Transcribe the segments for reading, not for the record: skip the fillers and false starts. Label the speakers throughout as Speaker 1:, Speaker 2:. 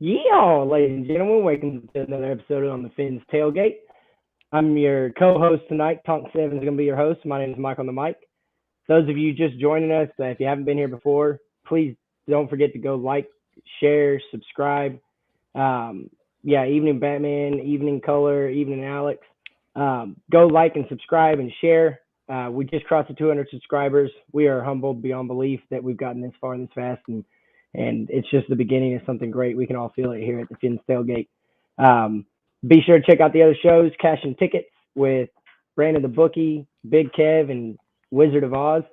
Speaker 1: Yeah, ladies and gentlemen, welcome to another episode on the Finn's Tailgate. I'm your co-host tonight. Tonk 7 is going to be your host. My name is Mike on the mic. Those of you just joining us, if you haven't been here before, please don't forget to go like, share, subscribe. Evening Batman, Evening Color, Evening Alex. Go like and subscribe and share. We just crossed the 200 subscribers. We are humbled beyond belief that we've gotten this far and this fast, and it's just the beginning of something great. We can all feel it here at the Finn's Tailgate. Be sure to check out the other shows, Cash and Tickets with Brandon the Bookie, Big Kev, and Wizard of Oz.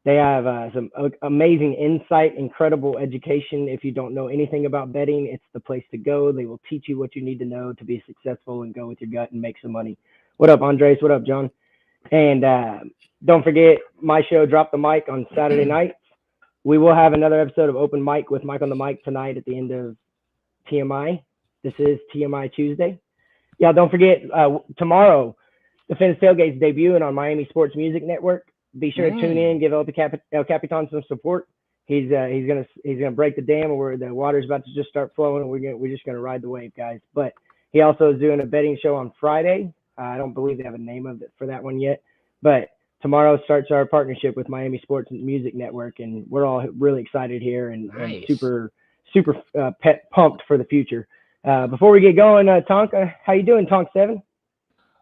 Speaker 1: They have some amazing insight, incredible education. If you don't know anything about betting, it's the place to go. They will teach you what you need to know to be successful and go with your gut and make some money. What up, Andres? What up, John? And don't forget my show, Drop the Mic, on Saturday night. We will have another episode of Open Mic with Mike on the Mic tonight at the end of TMI. This is TMI Tuesday. Yeah, don't forget, tomorrow, the Finn's Tailgate's debuting on Miami Sports Music Network. Be sure to tune in, give El Capitan some support. He's gonna break the dam where the water's about to just start flowing. We're just gonna ride the wave, guys. But he also is doing a betting show on Friday. I don't believe they have a name of it for that one yet. But tomorrow starts our partnership with Miami Sports Music Network, and we're all really excited here and super pumped for the future. Before we get going, Tonk, how you doing, Tonk 7?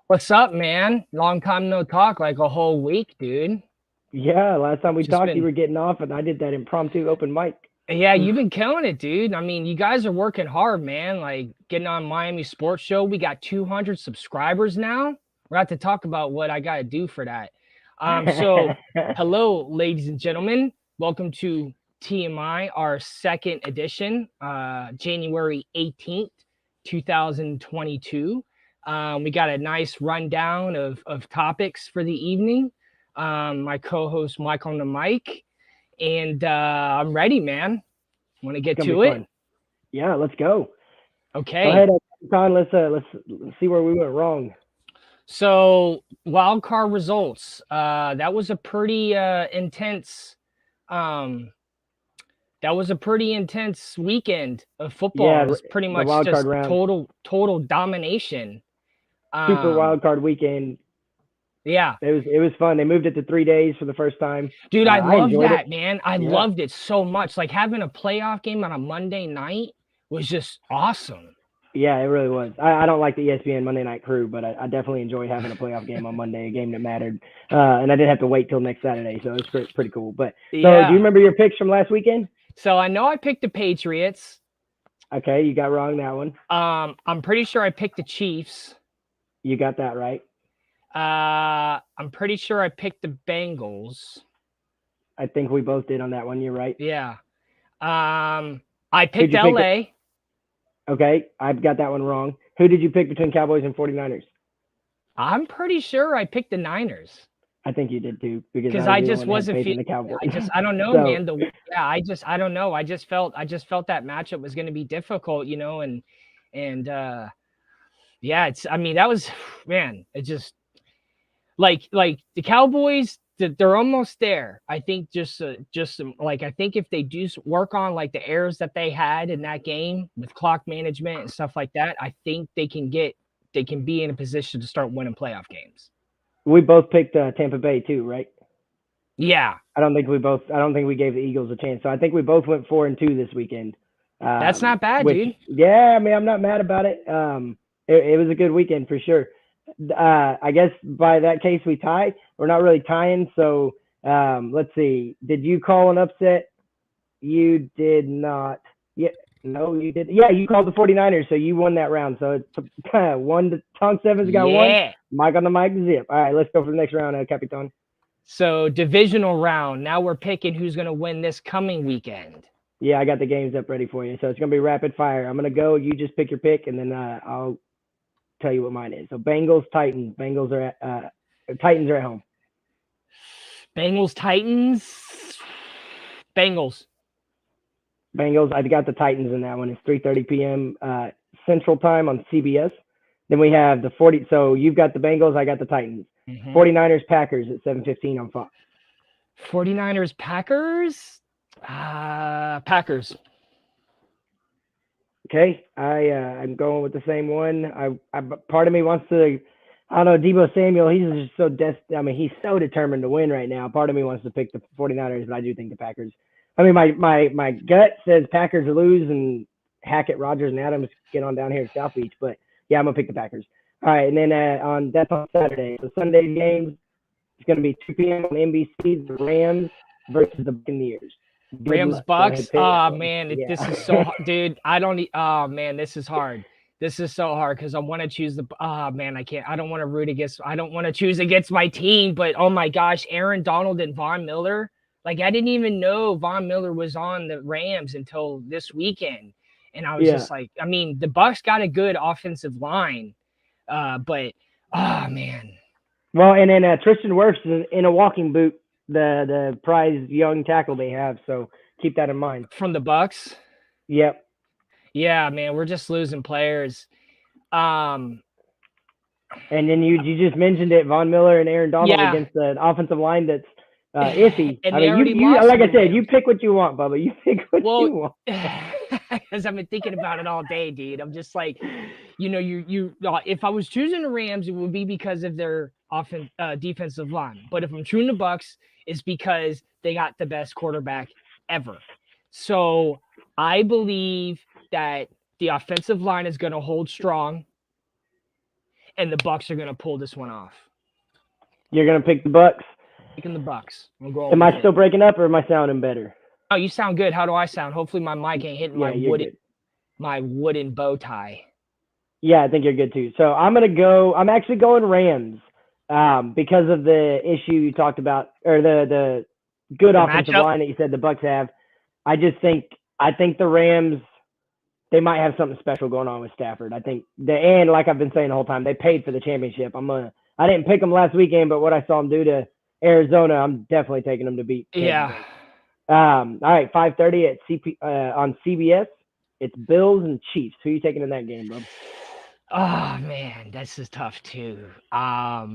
Speaker 2: What's up, man? Long time no talk, like a whole week, dude.
Speaker 1: Yeah, last time we talked, you were getting off, and I did that impromptu open mic.
Speaker 2: Yeah, you've been killing it, dude. I mean, you guys are working hard, man. Like getting on Miami Sports Show. We got 200 subscribers now. We're about to talk about what I got to do for that. So, hello, ladies and gentlemen. Welcome to TMI, our second edition, January 18th, 2022. We got a nice rundown of topics for the evening. My co-host Mike on the mic, and I'm ready, man. Want to get to it?
Speaker 1: Fun. Yeah, let's go.
Speaker 2: Okay.
Speaker 1: Go ahead, Con. Let's see where we went wrong.
Speaker 2: So wild card results. That was a pretty intense. That was a pretty intense weekend of football. Yeah, it was pretty much just total domination.
Speaker 1: Super wild card weekend.
Speaker 2: Yeah,
Speaker 1: it was fun. They moved it to 3 days for the first time.
Speaker 2: Dude, I love that, man. I loved it so much. Like having a playoff game on a Monday night was just awesome.
Speaker 1: Yeah, it really was. I don't like the ESPN Monday Night Crew, but I definitely enjoyed having a playoff game on Monday, a game that mattered. And I didn't have to wait till next Saturday, so it was pretty cool. But so, do you remember your picks from last weekend?
Speaker 2: So I know I picked the Patriots.
Speaker 1: Okay, you got wrong that one.
Speaker 2: I'm pretty sure I picked the Chiefs.
Speaker 1: You got that right.
Speaker 2: I'm pretty sure I picked the Bengals.
Speaker 1: I think we both did on that one. You're right.
Speaker 2: Yeah. I picked LA.
Speaker 1: Okay, I've got that one wrong. Who did you pick between Cowboys and 49ers?
Speaker 2: I'm pretty sure I picked the Niners.
Speaker 1: I think you did too,
Speaker 2: because I just wasn't feeling the Cowboys. I don't know, man. I don't know. I just felt that matchup was going to be difficult, you know, and yeah, that was, man, it just like the Cowboys, they're almost there. I think I think if they do work on like the errors that they had in that game with clock management and stuff like that, I think they can be in a position to start winning playoff games.
Speaker 1: We both picked Tampa Bay too, right?
Speaker 2: Yeah.
Speaker 1: I don't think we gave the Eagles a chance. So I think we both went 4-2 this weekend.
Speaker 2: That's not bad, dude.
Speaker 1: Yeah, I mean, I'm not mad about it. It was a good weekend for sure. I guess by that case we tie. We're not really tying. So let's see. Did you call an upset? You did not. Yeah. No, you did. Yeah, you called the 49ers, so you won that round. So it's 1 to Tonk 7's got one. Mike on the mic, zip. All right, let's go for the next round, Capitan.
Speaker 2: So divisional round. Now we're picking who's going to win this coming weekend.
Speaker 1: Yeah, I got the games up ready for you. So it's going to be rapid fire. I'm going to go. You just pick your pick, and then I'll tell you what mine is. So Bengals, Titans. Titans are at home.
Speaker 2: Bengals, Titans. Bengals.
Speaker 1: I got the Titans in that one. It's 3:30 p.m. Central Time on CBS. Then we have the 40. So you've got the Bengals. I got the Titans. 49ers, Packers at 7:15 on Fox.
Speaker 2: 49ers, Packers. Packers.
Speaker 1: Okay, I'm going with the same one. Part of me wants to. I don't know, Debo Samuel. He's just so I mean, he's so determined to win right now. Part of me wants to pick the 49ers, but I do think the Packers. I mean, my gut says Packers lose and Hackett, Rogers, and Adams get on down here to South Beach. But yeah, I'm gonna pick the Packers. All right, and then that's on Saturday. So Sunday games, it's gonna be 2 p.m. on NBC. The Rams versus the Buccaneers. Good
Speaker 2: Rams
Speaker 1: luck. Go ahead,
Speaker 2: Bucks.
Speaker 1: pick that
Speaker 2: Oh
Speaker 1: one.
Speaker 2: man,
Speaker 1: Yeah.
Speaker 2: this is so hard, dude. I don't. Oh man, this is hard. This is so hard because I want to choose the. Oh man, I can't. I don't want to root against. I don't want to choose against my team. But oh my gosh, Aaron Donald and Von Miller. Like I didn't even know Von Miller was on the Rams until this weekend, and I was just like, I mean, the Bucks got a good offensive line, but oh man.
Speaker 1: Well, and then Tristan Wirfs in a walking boot, the prized young tackle they have. So keep that in mind.
Speaker 2: From the Bucks.
Speaker 1: Yep.
Speaker 2: Yeah, man, we're just losing players.
Speaker 1: And then you just mentioned it, Von Miller and Aaron Donald against an offensive line that's iffy.
Speaker 2: And
Speaker 1: I mean, you like I said, you pick what you want, Bubba. You pick what you want.
Speaker 2: Because I've been thinking about it all day, dude. I'm just like, you. If I was choosing the Rams, it would be because of their defensive line. But if I'm choosing the Bucks, it's because they got the best quarterback ever. So I believe that the offensive line is going to hold strong, and the Bucks are going to pull this one off.
Speaker 1: You're going to pick the Bucks?
Speaker 2: Picking the Bucks.
Speaker 1: Am I still breaking up, or am I sounding better?
Speaker 2: Oh, you sound good. How do I sound? Hopefully my mic ain't hitting my wooden bow tie.
Speaker 1: Yeah, I think you're good too. So I'm actually going Rams because of the issue you talked about, or the good offensive line that you said the Bucks have. I think the Rams, they might have something special going on with Stafford. I think and like I've been saying the whole time, they paid for the championship. I didn't pick them last weekend, but what I saw them do to Arizona, I'm definitely taking them to beat.
Speaker 2: Yeah.
Speaker 1: All right, 5:30 at on CBS. It's Bills and Chiefs. Who are you taking in that game, bro?
Speaker 2: Oh man, this is tough too. Oh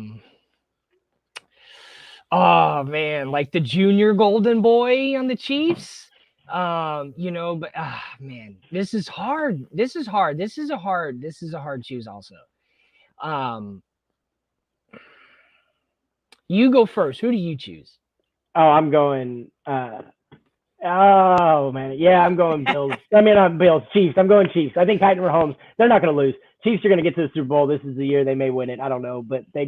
Speaker 2: man, like the junior golden boy on the Chiefs. But man, this is hard. This is a hard choose also. You go first. Who do you choose?
Speaker 1: Oh, I'm going oh man. Yeah, I'm going Bills. I mean not Bills, Chiefs. I'm going Chiefs. I think Patrick Mahomes, they're not gonna lose. Chiefs are gonna get to the Super Bowl. This is the year they may win it. I don't know, but they're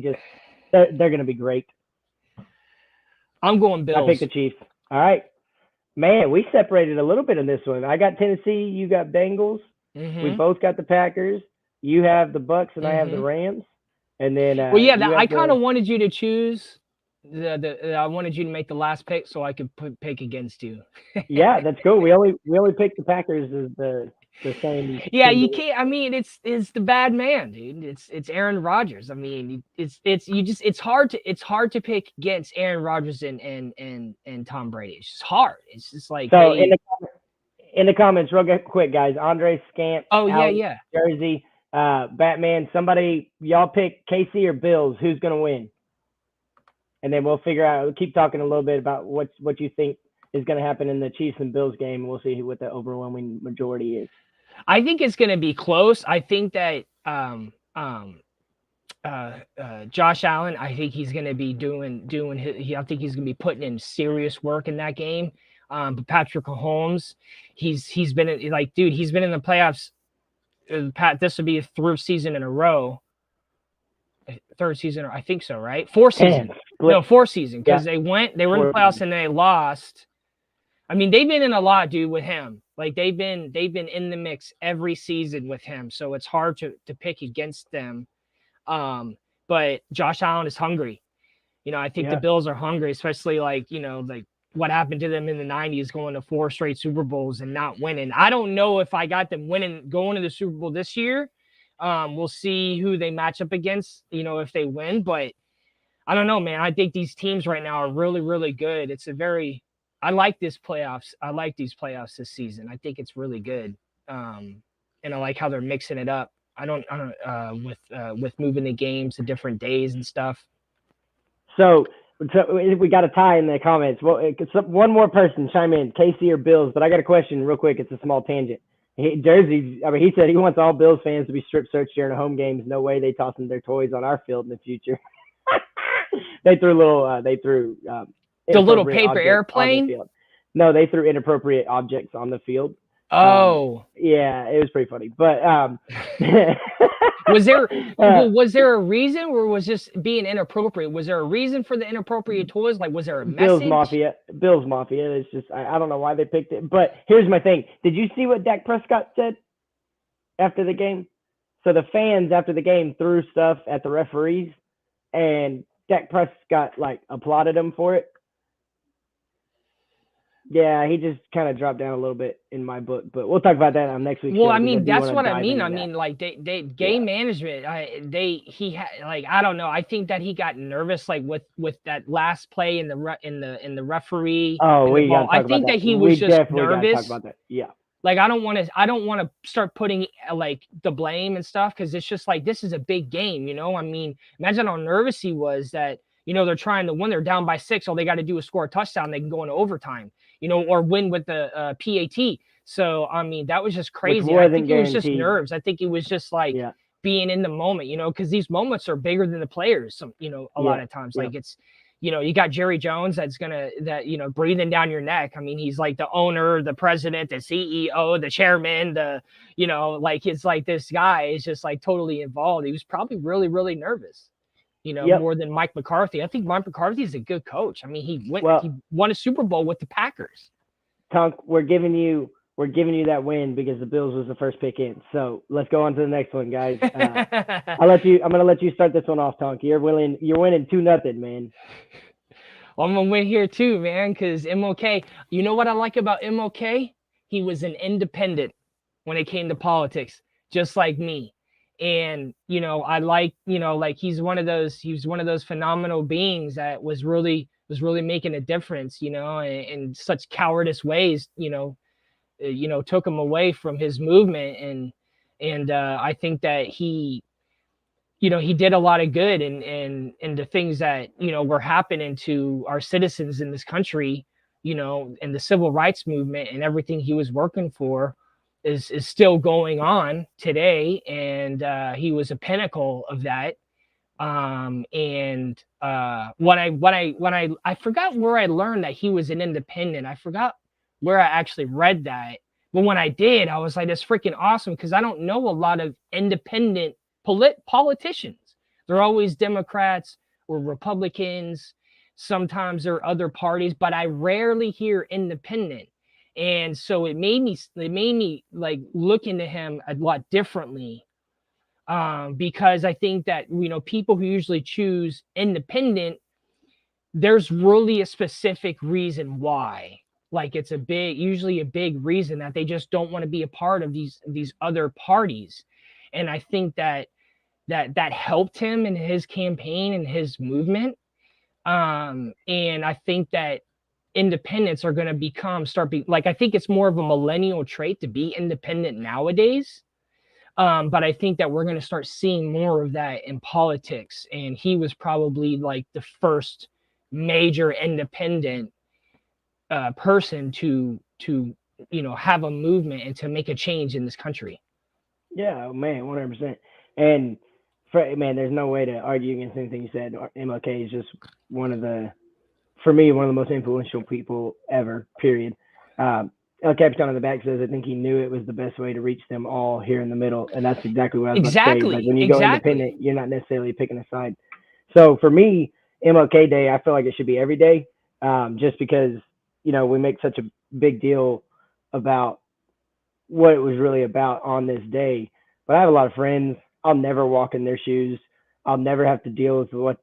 Speaker 1: gonna be great.
Speaker 2: I'm going Bills.
Speaker 1: I pick the Chiefs. All right. Man, we separated a little bit in this one. I got Tennessee, you got Bengals.
Speaker 2: Mm-hmm.
Speaker 1: We both got the Packers. You have the Bucks and I have the Rams. And then
Speaker 2: I kind of wanted you to choose I wanted you to make the last pick so I could pick against you.
Speaker 1: Yeah, that's cool. We only picked the Packers as the same.
Speaker 2: Yeah, you can't. I mean, it's the bad man, dude. It's Aaron Rodgers. I mean, it's hard to pick against Aaron Rodgers and Tom Brady. It's just hard. It's just like
Speaker 1: so. In the comments, real quick, guys. Andre Scamp.
Speaker 2: Oh yeah.
Speaker 1: Jersey. Batman. Somebody, y'all pick KC or Bills. Who's gonna win? And then we'll figure out. We'll keep talking a little bit about what you think is going to happen in the Chiefs and Bills game. And we'll see what the overwhelming majority is.
Speaker 2: I think it's going to be close. I think that Josh Allen, I think he's going to be doing his, I think he's going to be putting in serious work in that game. But Patrick Mahomes, he's been in, like, dude, he's been in the playoffs. This would be a third season in a row. Third season, I think so, right? Fourth season. Fourth season, because they were in the playoffs and they lost. I mean, they've been in a lot, dude, with him. Like they've been in the mix every season with him, so it's hard to pick against them. But Josh Allen is hungry. I think the Bills are hungry, especially like what happened to them in the 90s, going to 4 straight Super Bowls and not winning. I don't know if I got them going to the Super Bowl this year. We'll see who they match up against, if they win. But I don't know, man. I think these teams right now are really, really good. I like this playoffs. I like these playoffs this season. I think it's really good. And I like how they're mixing it up. With moving the games to different days and stuff.
Speaker 1: So we got a tie in the comments. Well, one more person chime in, KC or Bills. But I got a question real quick. It's a small tangent. Jersey. I mean, he said he wants all Bills fans to be strip searched during home games. No way they tossing their toys on our field in the future. They threw
Speaker 2: The little
Speaker 1: inappropriate
Speaker 2: paper
Speaker 1: objects on the
Speaker 2: airplane.
Speaker 1: field. No, they threw inappropriate objects on the field.
Speaker 2: Oh,
Speaker 1: Yeah, it was pretty funny. But
Speaker 2: was there
Speaker 1: uh,
Speaker 2: was there a reason, or was just being inappropriate? Was there a reason for the inappropriate toys? Like, was there a
Speaker 1: Bills
Speaker 2: message?
Speaker 1: Mafia. Bills Mafia. It's just I don't know why they picked it. But here's my thing. Did you see what Dak Prescott said after the game? So the fans after the game threw stuff at the referees, and Dak Prescott like applauded him for it. Yeah, he just kind of dropped down a little bit in my book, but we'll talk about that on next week's
Speaker 2: Well,
Speaker 1: show
Speaker 2: I
Speaker 1: because I
Speaker 2: mean,
Speaker 1: do
Speaker 2: that's
Speaker 1: want to
Speaker 2: what I
Speaker 1: dive
Speaker 2: mean.
Speaker 1: into
Speaker 2: I
Speaker 1: that.
Speaker 2: mean, like they game
Speaker 1: Yeah.
Speaker 2: management. He had like I don't know. I think that he got nervous like with that last play in the referee
Speaker 1: Oh,
Speaker 2: and the
Speaker 1: we got to
Speaker 2: ball. I
Speaker 1: talk about
Speaker 2: think
Speaker 1: that.
Speaker 2: that he
Speaker 1: We
Speaker 2: was just
Speaker 1: definitely got to talk
Speaker 2: nervous.
Speaker 1: about that. Yeah.
Speaker 2: Like I don't want to start putting like the blame and stuff because it's just like this is a big game, you know. I mean, imagine how nervous he was that they're trying to win. They're down by 6. All they got to do is score a touchdown. They can go into overtime, or win with the PAT. So I mean, that was just
Speaker 1: Which
Speaker 2: crazy. I
Speaker 1: wasn't
Speaker 2: think it was just
Speaker 1: guaranteed.
Speaker 2: nerves. I think it was just like
Speaker 1: Yeah.
Speaker 2: being in the moment, because these moments are bigger than the players. Some, a lot of times, like it's. You got Jerry Jones that's breathing down your neck. I mean, he's like the owner, the president, the CEO, the chairman, like it's like this guy is just like totally involved. He was probably really, really nervous, more than Mike McCarthy. I think Mike McCarthy is a good coach. I mean, he won a Super Bowl with the Packers.
Speaker 1: Tonk, we're giving you that win because the Bills was the first pick in. So let's go on to the next one, guys. I'm gonna let you start this one off, Tonk. You're winning 2-0, man.
Speaker 2: Well, I'm gonna win here too, man, because MLK. You know what I like about MLK? He was an independent when it came to politics, just like me. And I like, like he's one of those phenomenal beings that was really making a difference, in such cowardice ways, took him away from his movement. And I think that he did a lot of good and the things that, were happening to our citizens in this country, and the civil rights movement and everything he was working for is still going on today. And he was a pinnacle of that. And when I forgot where I learned that he was an independent. I forgot where I actually read that. But when I did, I was like, that's freaking awesome, because I don't know a lot of independent politicians. They're always Democrats or Republicans. Sometimes there are other parties, but I rarely hear independent. And so it made me like look into him a lot differently. Because I think that, people who usually choose independent, there's really a specific reason why. Like it's usually a big reason that they just don't want to be a part of these other parties. And I think that helped him in his campaign and his movement. And I think that independents are going to I think it's more of a millennial trait to be independent nowadays. But I think that we're going to start seeing more of that in politics. And he was probably like the first major independent person to have a movement and to make a change in this country.
Speaker 1: Yeah, man, 100%. And man, there's no way to argue against anything you said. MLK is just for me, one of the most influential people ever, period. El Capitan on the back says, I think he knew it was the best way to reach them all here in the middle. And that's exactly what I was about to say. Like when you go independent, you're not necessarily picking a side. So for me, MLK Day, I feel like it should be every day, just because, we make such a big deal about what it was really about on this day. But I have a lot of friends. I'll never walk in their shoes. I'll never have to deal with what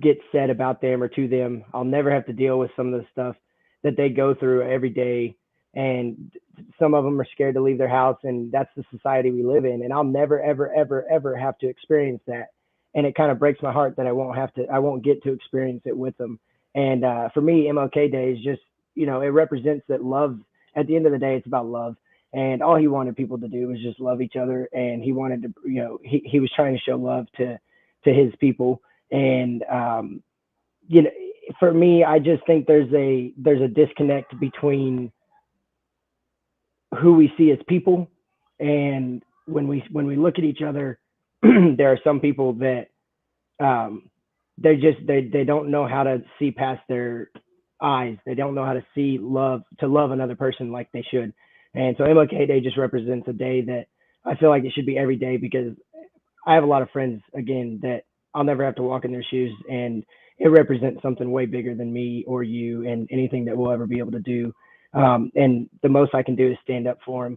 Speaker 1: gets said about them or to them. I'll never have to deal with some of the stuff that they go through every day. And some of them are scared to leave their house, and that's the society we live in. And I'll never, ever, ever, ever have to experience that. And it kind of breaks my heart that I won't get to experience it with them. And for me, MLK Day is just, it represents that love. At the end of the day, it's about love. And all he wanted people to do was just love each other. And he wanted to, he was trying to show love to his people. And, for me, I just think there's a disconnect between who we see as people, and when we look at each other, there are some people that um, they don't know how to see past their eyes. They don't know how to see love to love another person like they should. And so MLK Day just represents a day that I feel like it should be every day, because I have a lot of friends again that I'll never have to walk in their shoes, and it represents something way bigger than me or you and anything that we'll ever be able to do. And the most I can do is stand up for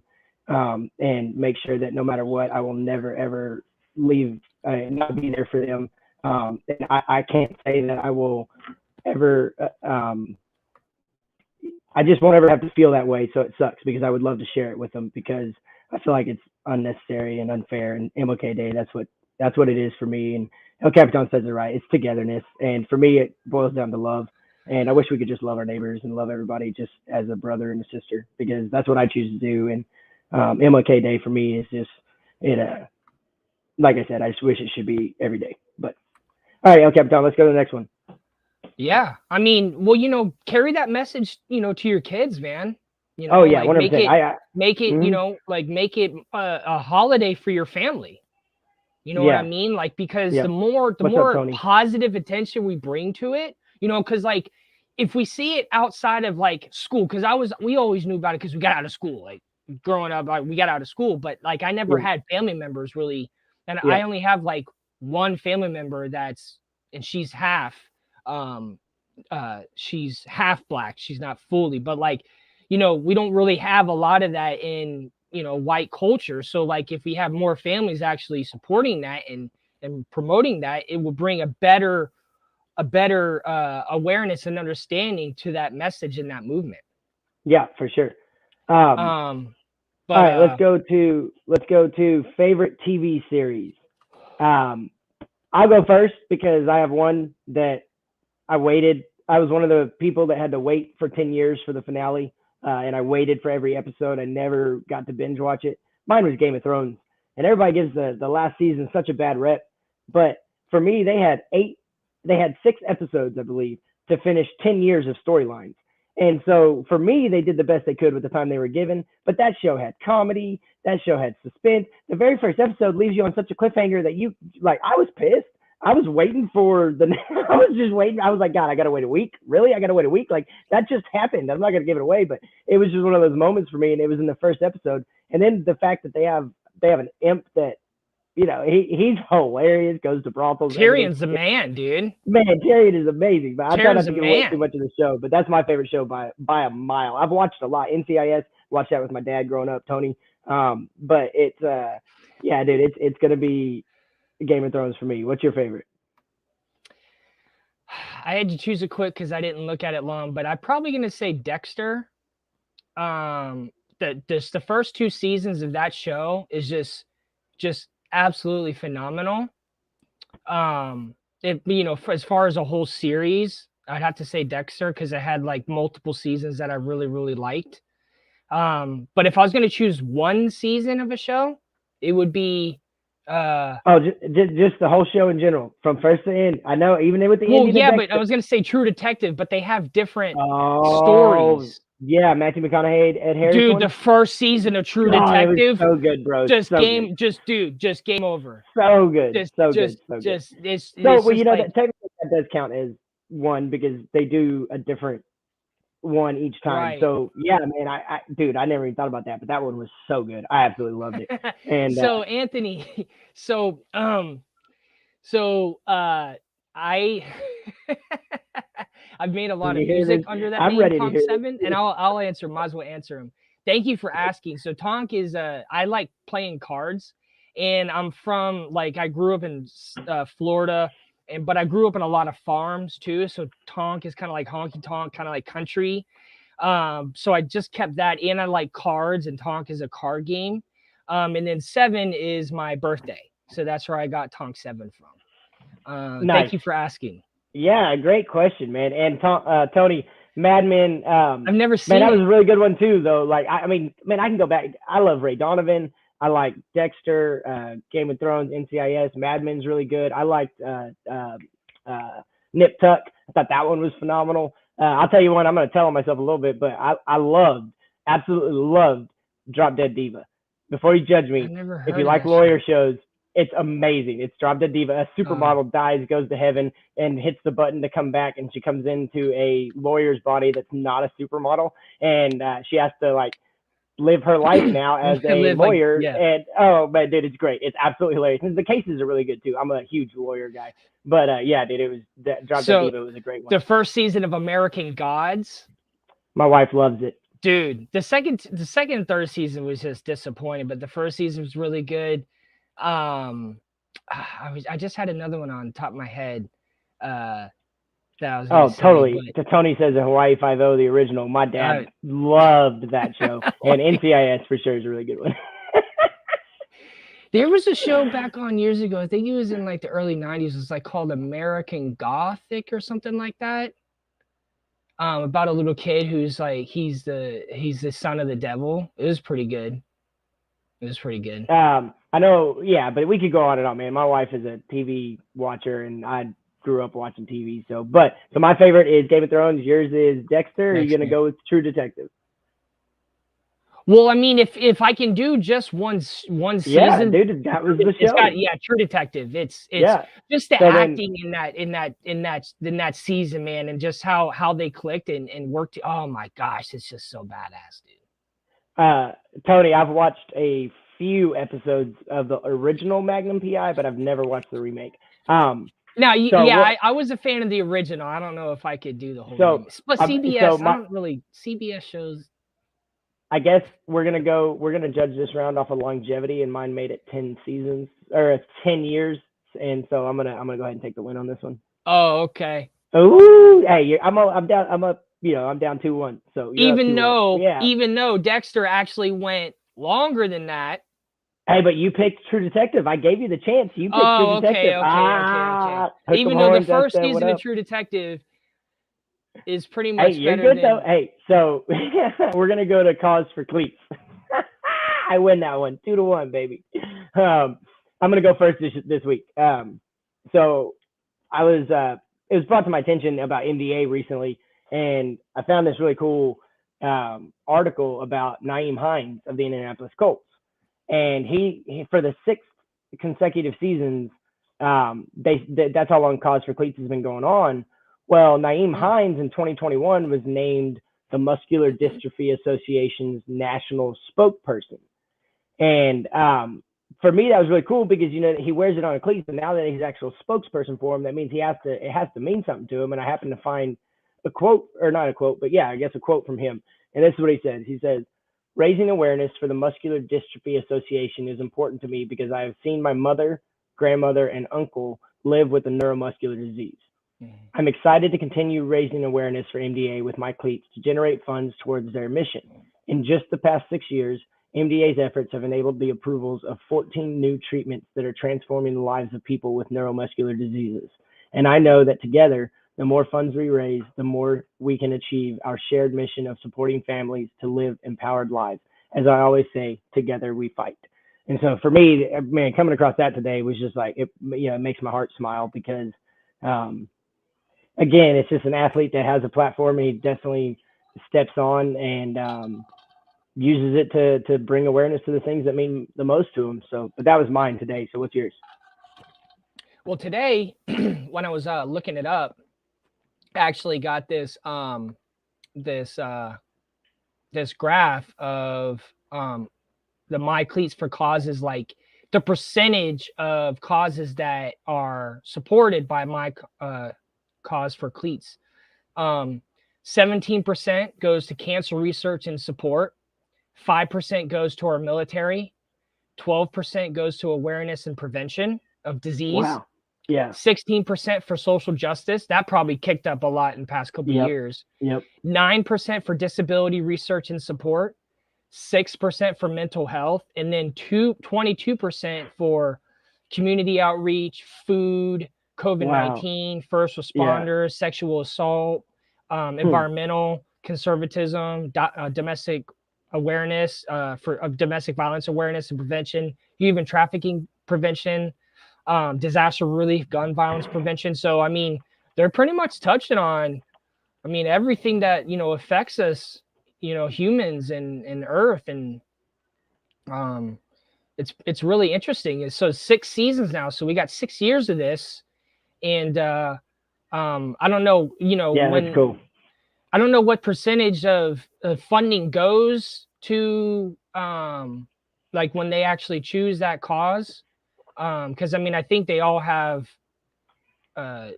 Speaker 1: them, and make sure that no matter what, I will never ever leave, not be there for them. And I can't say that I will ever. I just won't ever have to feel that way, so it sucks, because I would love to share it with them, because I feel like it's unnecessary and unfair. And MLK Day, that's what it is for me. And El Capitan says it right. It's togetherness, and for me, it boils down to love. And I wish we could just love our neighbors and love everybody just as a brother and a sister, because that's what I choose to do. And MLK Day for me is just it. Like I said, I just wish it should be every day. But all right, El Capitan, let's go to the next one.
Speaker 2: Yeah. I mean, well, carry that message, to your kids, man.
Speaker 1: Oh yeah,
Speaker 2: like
Speaker 1: 100%.
Speaker 2: make it,
Speaker 1: Mhm.
Speaker 2: make it a holiday for your family. You know what I
Speaker 1: Yeah,
Speaker 2: mean? Like, because
Speaker 1: yeah.
Speaker 2: the more
Speaker 1: What's up, Tony?
Speaker 2: positive attention we bring to it, because like if we see it outside of like school, because we always knew about it because we got out of school. Like growing up, like, we got out of school, but like I never
Speaker 1: Yeah,
Speaker 2: had family members really, and
Speaker 1: yeah,
Speaker 2: I only have like one family member and um she's half black. She's not fully, but like, we don't really have a lot of that in, white culture. So like if we have more families actually supporting that and promoting that, it will bring a better awareness and understanding to that message in that movement.
Speaker 1: yeah, for sure. Um,
Speaker 2: Um,
Speaker 1: all
Speaker 2: but
Speaker 1: right, let's go to favorite TV series. Um, I'll go first because I have one that I waited. I was one of the people that had to wait for 10 years for the finale, and I waited for every episode. I never got to binge watch it. Mine was Game of Thrones, and everybody gives the last season such a bad rep. But for me, they had 6 episodes, I believe, to finish 10 years of storylines. And so for me, they did the best they could with the time they were given. But that show had comedy. That show had suspense. The very first episode leaves you on such a cliffhanger that you like. I was pissed. I was waiting for the. I was just waiting. I was like, God, I gotta wait a week. Really, I gotta wait a week. Like that just happened. I'm not gonna give it away, but it was just one of those moments for me, and it was in the first episode. And then the fact that they have an imp that he's hilarious. Goes to brothels, everything.
Speaker 2: Tyrion's the man, dude.
Speaker 1: Man, Tyrion is amazing, but I try
Speaker 2: Tyrion's
Speaker 1: not
Speaker 2: the
Speaker 1: to give away too
Speaker 2: man.
Speaker 1: much of the show. But that's my favorite show by a mile. I've watched a lot. NCIS, watched that with my dad growing up, Tony. But it's yeah, dude, it's gonna be Game of Thrones for me. What's your favorite?
Speaker 2: I had to choose it quick because I didn't look at it long, but I'm probably gonna say Dexter. Um, the first 2 seasons of that show is just absolutely phenomenal. As far as a whole series, I'd have to say Dexter because it had like multiple seasons that I really really liked. But if I was gonna choose one season of a show, it would be
Speaker 1: Oh, just the whole show in general, from first to end. I know, even with the
Speaker 2: well,
Speaker 1: ending of
Speaker 2: yeah, but I
Speaker 1: Dexter.
Speaker 2: was gonna say True Detective, but they have different
Speaker 1: Oh,
Speaker 2: stories.
Speaker 1: yeah, Matthew McConaughey, Ed Harris
Speaker 2: Dude,
Speaker 1: one.
Speaker 2: the first season of True
Speaker 1: God, it was
Speaker 2: Detective,
Speaker 1: so good, bro. So good,
Speaker 2: just game over.
Speaker 1: so good,
Speaker 2: Just,
Speaker 1: so good,
Speaker 2: just,
Speaker 1: so good.
Speaker 2: just, it's,
Speaker 1: So,
Speaker 2: it's
Speaker 1: well,
Speaker 2: just like
Speaker 1: that technically that does count as one because they do a different one each time.
Speaker 2: right.
Speaker 1: So, yeah, man, dude, I never even thought about that, but that one was so good. I absolutely loved it. And
Speaker 2: So Anthony, so so I I've made a lot of
Speaker 1: you hear
Speaker 2: music
Speaker 1: this?
Speaker 2: under that
Speaker 1: I'm
Speaker 2: name,
Speaker 1: ready to
Speaker 2: Tonk
Speaker 1: hear
Speaker 2: Seven, and
Speaker 1: this.
Speaker 2: I'll answer. Might as well answer him. Thank you for asking. So Tonk is I like playing cards, and I'm from like I grew up in Florida, but I grew up in a lot of farms too. So Tonk is kind of like honky tonk, kind of like country. So I just kept that in. I like cards, and Tonk is a card game. And then 7 is my birthday, so that's where I got Tonk 7 from. Thank
Speaker 1: Nice.
Speaker 2: you for asking.
Speaker 1: Yeah, great question, man. And Tony, Mad Men,
Speaker 2: I've never
Speaker 1: man,
Speaker 2: seen
Speaker 1: that was
Speaker 2: it.
Speaker 1: a really good one too, though. Like, I mean, man, I can go back. I love Ray Donovan. I like Dexter, Game of Thrones, NCIS. Mad Men's really good. I liked Nip Tuck. I thought that one was phenomenal. I'll tell you one. I'm going to tell on myself a little bit, but I loved, absolutely loved Drop Dead Diva. Before you judge
Speaker 2: I
Speaker 1: me,
Speaker 2: never
Speaker 1: if
Speaker 2: heard
Speaker 1: you
Speaker 2: of
Speaker 1: like
Speaker 2: that
Speaker 1: lawyer
Speaker 2: show.
Speaker 1: shows, it's amazing. It's Drop Dead Diva. A supermodel dies, goes to heaven, and hits the button to come back, and she comes into a lawyer's body that's not a supermodel, and she has to like live her life now as a
Speaker 2: Live like,
Speaker 1: lawyer.
Speaker 2: yeah.
Speaker 1: And oh man, dude, it's great. It's absolutely hilarious. And the cases are really good too. I'm a huge lawyer guy, but yeah, dude, it was Drop Dead
Speaker 2: So
Speaker 1: Diva was a great one.
Speaker 2: the first season of American Gods,
Speaker 1: My wife loves it.
Speaker 2: dude. The second and third season was just disappointing, but the first season was really good. I just had another one on top of my head. That I was gonna
Speaker 1: Oh,
Speaker 2: say,
Speaker 1: totally. Tony says in Hawaii Five-0, the original. My dad loved that show, and NCIS for sure is a really good one.
Speaker 2: There was a show back on years ago. I think it was in like the early '90s. It was like called American Gothic or something like that. About a little kid who's like he's the son of the devil. It was pretty good. It was pretty good.
Speaker 1: I know, yeah, but we could go on and on, man. My wife is a TV watcher, and I grew up watching TV. So my favorite is Game of Thrones. Yours is Dexter. Or are you gonna go with True Detective?
Speaker 2: Well, I mean, if I can do just one season,
Speaker 1: yeah, dude, that was the show.
Speaker 2: True Detective. It's just the acting in that season, man, and just how they clicked and worked. Oh my gosh, it's just so badass,
Speaker 1: dude. Tony, I've watched a few episodes of the original Magnum PI, but I've never watched the remake.
Speaker 2: Now, I was a fan of the original. I don't know if I could do the whole remake. But CBS, I don't really CBS shows.
Speaker 1: I guess we're gonna judge this round off of longevity, and mine made it 10 seasons or 10 years, and so I'm gonna go ahead and take the win on this one.
Speaker 2: Oh, okay.
Speaker 1: Oh, hey, I'm down 2-1. So
Speaker 2: even though Dexter actually went longer than that.
Speaker 1: Hey, but you picked True Detective. I gave you the chance. You picked True Detective.
Speaker 2: Okay. Even though the first season of True Detective is pretty much
Speaker 1: you're
Speaker 2: better
Speaker 1: good though. Hey, so we're gonna go to Cause for Cleats. I win that one, 2-1, baby. I'm gonna go first this week. So I was it was brought to my attention about MDA recently, and I found this really cool article about Nyheim Hines of the Indianapolis Colts, and he for the 6th consecutive seasons, that's how long Cause for Cleats has been going on. Well, Nyheim Hines in 2021 was named the Muscular Dystrophy Association's national spokesperson. And for me, that was really cool because, he wears it on a cleat, but now that he's actual spokesperson for him, that means it has to mean something to him. And I happen to find a quote, or not a quote, but yeah, I guess a quote from him. And this is what he says. He says, "Raising awareness for the Muscular Dystrophy Association is important to me because I have seen my mother, grandmother, and uncle live with a neuromuscular disease. I'm excited to continue raising awareness for MDA with my cleats to generate funds towards their mission. In just the past 6 years, MDA's efforts have enabled the approvals of 14 new treatments that are transforming the lives of people with neuromuscular diseases. And I know that together, the more funds we raise, the more we can achieve our shared mission of supporting families to live empowered lives. As I always say, together we fight." And so for me, man, coming across that today was just like, it makes my heart smile because, again, it's just an athlete that has a platform, and he definitely steps on and uses it to bring awareness to the things that mean the most to him. So, but that was mine today. So what's yours?
Speaker 2: Well, today, when I was looking it up, I actually got this this graph of the My Cleats for Causes, like the percentage of causes that are supported by my Cause for Cleats. 17% goes to cancer research and support, 5% goes to our military, 12% goes to awareness and prevention of disease.
Speaker 1: Wow. Yeah.
Speaker 2: 16% for social justice. That probably kicked up a lot in the past couple of years.
Speaker 1: Yep.
Speaker 2: 9% for disability research and support, 6% for mental health, and then 22% for community outreach, food, COVID-19, first responders, sexual assault, environmental conservatism, domestic awareness, of domestic violence awareness and prevention, human trafficking prevention, disaster relief, gun violence prevention. So, I mean, they're pretty much touching on, everything that, affects us, humans and Earth. And It's really interesting. So 6 seasons now. So we got 6 years of this, and I don't know,
Speaker 1: Yeah, that's cool.
Speaker 2: I don't know what percentage of funding goes to like when they actually choose that cause, because I mean I think they all have uh,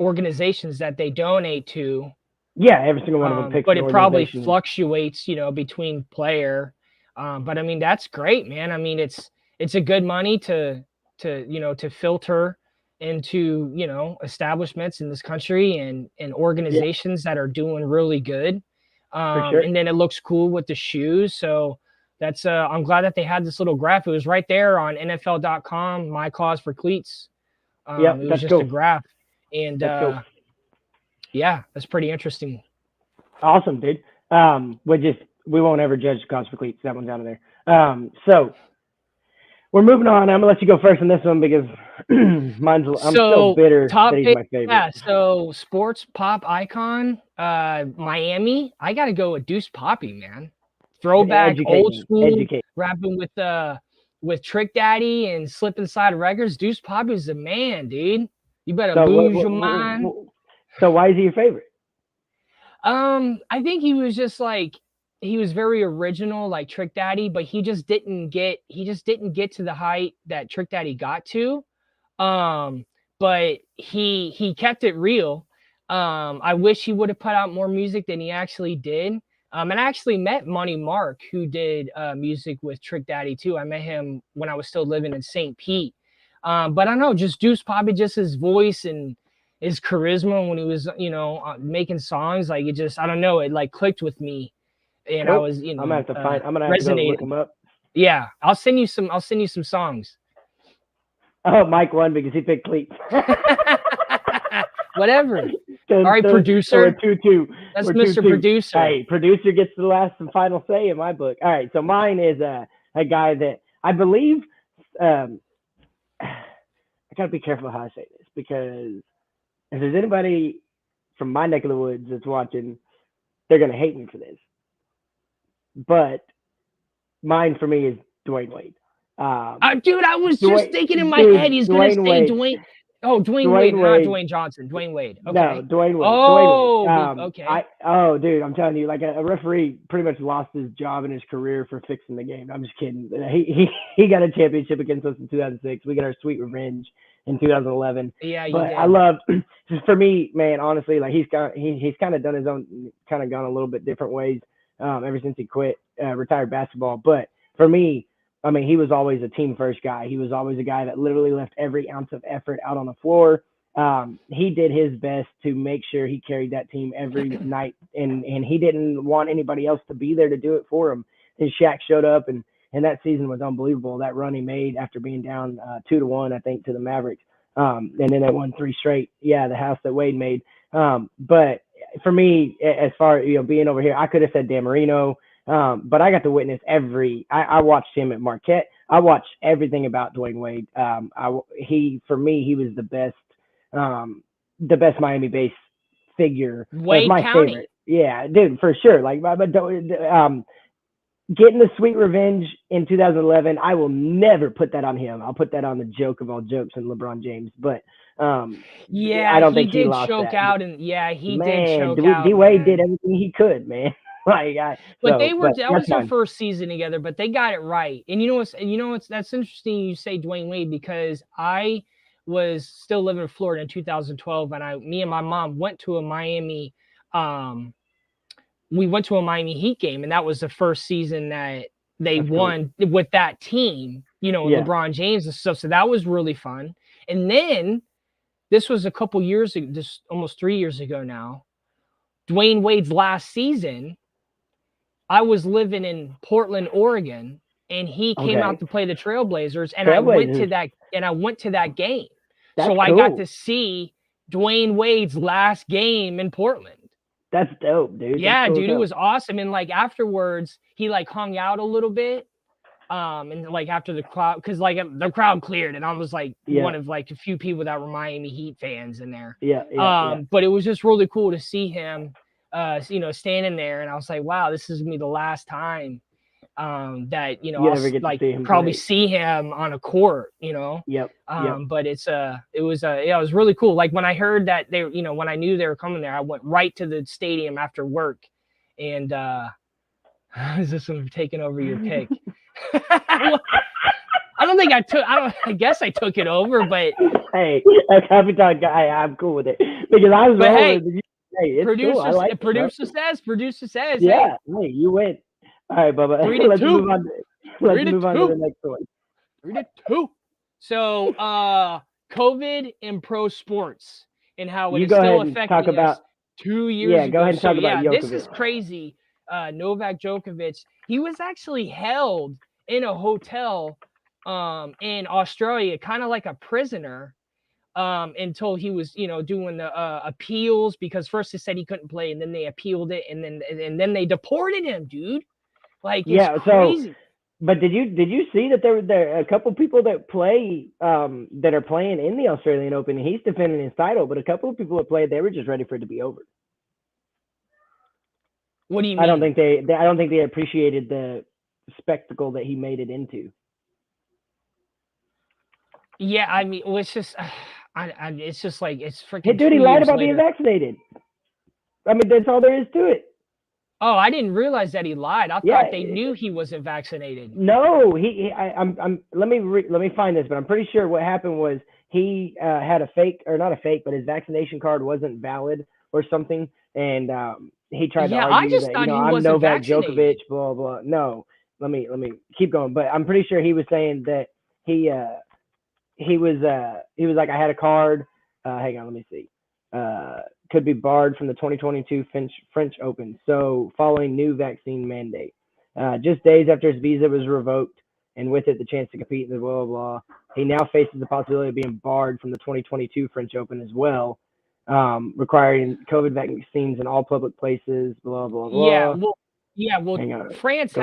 Speaker 2: organizations that they donate to.
Speaker 1: Yeah, every single one of them picks
Speaker 2: But
Speaker 1: an
Speaker 2: it probably
Speaker 1: organization.
Speaker 2: fluctuates, between player. But I mean that's great, man. I mean it's a good money to filter into establishments in this country and
Speaker 1: Yeah,
Speaker 2: organizations that are doing really good.
Speaker 1: for sure.
Speaker 2: And then it looks cool with the shoes. So that's I'm glad that they had this little graph. It was right there on NFL.com. My cause for cleats.
Speaker 1: Yep,
Speaker 2: It was
Speaker 1: that's
Speaker 2: just a
Speaker 1: cool.
Speaker 2: graph, and
Speaker 1: That's cool.
Speaker 2: yeah, that's pretty interesting.
Speaker 1: Awesome, dude. We won't ever judge cause for cleats. That one's out of there. So we're moving on. I'm gonna let you go first on this one because I'm still
Speaker 2: So
Speaker 1: bitter
Speaker 2: top
Speaker 1: that he's
Speaker 2: pick,
Speaker 1: my favorite.
Speaker 2: yeah. So sports pop icon, Miami. I got to go with Deuce Poppy, man. Throwback,
Speaker 1: Educate
Speaker 2: old
Speaker 1: me.
Speaker 2: school,
Speaker 1: Educate.
Speaker 2: rapping with Trick Daddy and Slip Inside Records. Deuce Poppy's the man, dude. You better
Speaker 1: So
Speaker 2: lose your mind.
Speaker 1: so why is he your favorite?
Speaker 2: I think he was just like he was very original, like Trick Daddy, but he just didn't get to the height that Trick Daddy got to. Um, but he kept it real. I wish he would have put out more music than he actually did. And I actually met Money Mark, who did music with Trick Daddy too. I met him when I was still living in St. Pete. But I don't know, just Deuce probably just his voice and his charisma when he was, making songs. Like it just, I don't know, it like clicked with me, and I
Speaker 1: Cool.
Speaker 2: was,
Speaker 1: I'm gonna have to go look
Speaker 2: resonated.
Speaker 1: him up.
Speaker 2: Yeah, I'll send you some. I'll send you some songs.
Speaker 1: Oh, Mike won because he picked cleats.
Speaker 2: Whatever.
Speaker 1: All
Speaker 2: right, producer.
Speaker 1: So we're 2-2.
Speaker 2: That's
Speaker 1: we're
Speaker 2: Mr.
Speaker 1: 2-2.
Speaker 2: Producer.
Speaker 1: Hey, producer gets the last and final say in my book. All right, so mine is a guy that I believe. I gotta be careful how I say this because if there's anybody from my neck of the woods that's watching, they're gonna hate me for this. But mine for me is Dwayne Wade.
Speaker 2: Dude, I was just thinking in my head he's gonna say Dwayne. Oh, Dwayne Wade, not Dwayne Johnson. Dwayne Wade. Okay.
Speaker 1: No, Dwayne Wade.
Speaker 2: Oh,
Speaker 1: Dwayne Wade.
Speaker 2: okay.
Speaker 1: Dude, I'm telling you, like a referee pretty much lost his job and his career for fixing the game. I'm just kidding. He got a championship against us in 2006. We got our sweet revenge in 2011.
Speaker 2: Yeah, you
Speaker 1: but
Speaker 2: did.
Speaker 1: I loved, for me, man. Honestly, like he's kind of done his own, kind of gone a little bit different ways ever since he quit, retired basketball. But for me, I mean, he was always a team first guy. He was always a guy that literally left every ounce of effort out on the floor. He did his best to make sure he carried that team every night, and he didn't want anybody else to be there to do it for him. And Shaq showed up, and that season was unbelievable. That run he made after being down 2-1, I think, to the Mavericks, and then they won 3 straight. Yeah, the house that Wade made. But for me, as far as being over here, I could have said Dan Marino. But I got to witness I watched him at Marquette. I watched everything about Dwayne Wade. For me, he was the best Miami-based figure.
Speaker 2: Wade
Speaker 1: my
Speaker 2: County.
Speaker 1: favorite. Yeah, dude, for sure. Like, but getting the sweet revenge in 2011, I will never put that on him. I'll put that on the joke of all jokes and LeBron James. But
Speaker 2: yeah,
Speaker 1: I don't think
Speaker 2: he
Speaker 1: he
Speaker 2: did
Speaker 1: lost
Speaker 2: choke
Speaker 1: that.
Speaker 2: out, and yeah, he
Speaker 1: man,
Speaker 2: did choke out.
Speaker 1: D-Wade did everything he could, man.
Speaker 2: That was their first season together, but they got it right. And that's interesting you say Dwayne Wade, because I was still living in Florida in 2012, and me and my mom went to a Miami Heat game, and that was the first season that they won with that team, LeBron James and stuff. So that was really fun. And then this was a couple years ago, this almost 3 years ago now, Dwayne Wade's last season. I was living in Portland, Oregon, and he came out to play the Trailblazers, and I went to that game.
Speaker 1: That's
Speaker 2: so
Speaker 1: cool.
Speaker 2: I got to see Dwayne Wade's last game in Portland.
Speaker 1: That's dope, dude.
Speaker 2: Yeah, dude, it was awesome. And like afterwards, he like hung out a little bit. And like after the crowd, because like the crowd cleared, and I was like one of like a few people that were Miami Heat fans in there. But it was just really cool to see him, standing there, and I was like, wow, this is gonna be the last time that
Speaker 1: You
Speaker 2: I'll
Speaker 1: never get to
Speaker 2: like
Speaker 1: see him
Speaker 2: probably
Speaker 1: play.
Speaker 2: see him on a court.
Speaker 1: Yep.
Speaker 2: But it was really cool. Like when I heard that when I knew they were coming there, I went right to the stadium after work, and is this one taking over your pick? I don't think I took. I guess I took it over, but
Speaker 1: Hey, a Capitan guy, I'm cool with it because I was
Speaker 2: hey,
Speaker 1: rolling. Hey, it's cool. I like it, bro.
Speaker 2: Producer says, hey,
Speaker 1: Yeah. Hey, you win. All right, Bubba.
Speaker 2: 3-2.
Speaker 1: Let's
Speaker 2: 3-2.
Speaker 1: move on to the next one.
Speaker 2: 3-2. So, COVID and pro sports and how it
Speaker 1: You
Speaker 2: is
Speaker 1: go
Speaker 2: still
Speaker 1: ahead and talk
Speaker 2: affecting us
Speaker 1: about.
Speaker 2: 2 years
Speaker 1: Yeah,
Speaker 2: ago.
Speaker 1: go ahead and
Speaker 2: So
Speaker 1: talk about
Speaker 2: this
Speaker 1: Djokovic.
Speaker 2: is crazy. Novak Djokovic, he was actually held in a hotel in Australia, kind of like a prisoner, until he was, doing the appeals, because first they said he couldn't play, and then they appealed it, and then they deported him, dude. Like, it's crazy.
Speaker 1: But did you see that there are a couple people that play that are playing in the Australian Open? He's defending his title, but a couple of people that played, they were just ready for it to be over.
Speaker 2: What do you mean?
Speaker 1: I don't think they appreciated the spectacle that he made it into.
Speaker 2: Yeah, I mean, well, it's just, it's just like, it's freaking.
Speaker 1: Hey, dude, he lied about being vaccinated. I mean, that's all there is to it.
Speaker 2: Oh, I didn't realize that he lied. I thought they knew he wasn't vaccinated.
Speaker 1: No, let me find this, but I'm pretty sure what happened was he had a fake, or not a fake, but his vaccination card wasn't valid or something, and he tried to argue that I'm Novak Djokovic, blah blah. No, let me keep going, but I'm pretty sure he was saying that he was like, I had a card. Hang on, let me see. Could be barred from the 2022 French Open. So following new vaccine mandate, just days after his visa was revoked, and with it the chance to compete in the blah blah blah, he now faces the possibility of being barred from the 2022 French Open as well, requiring COVID vaccines in all public places. Blah blah blah.
Speaker 2: Well, France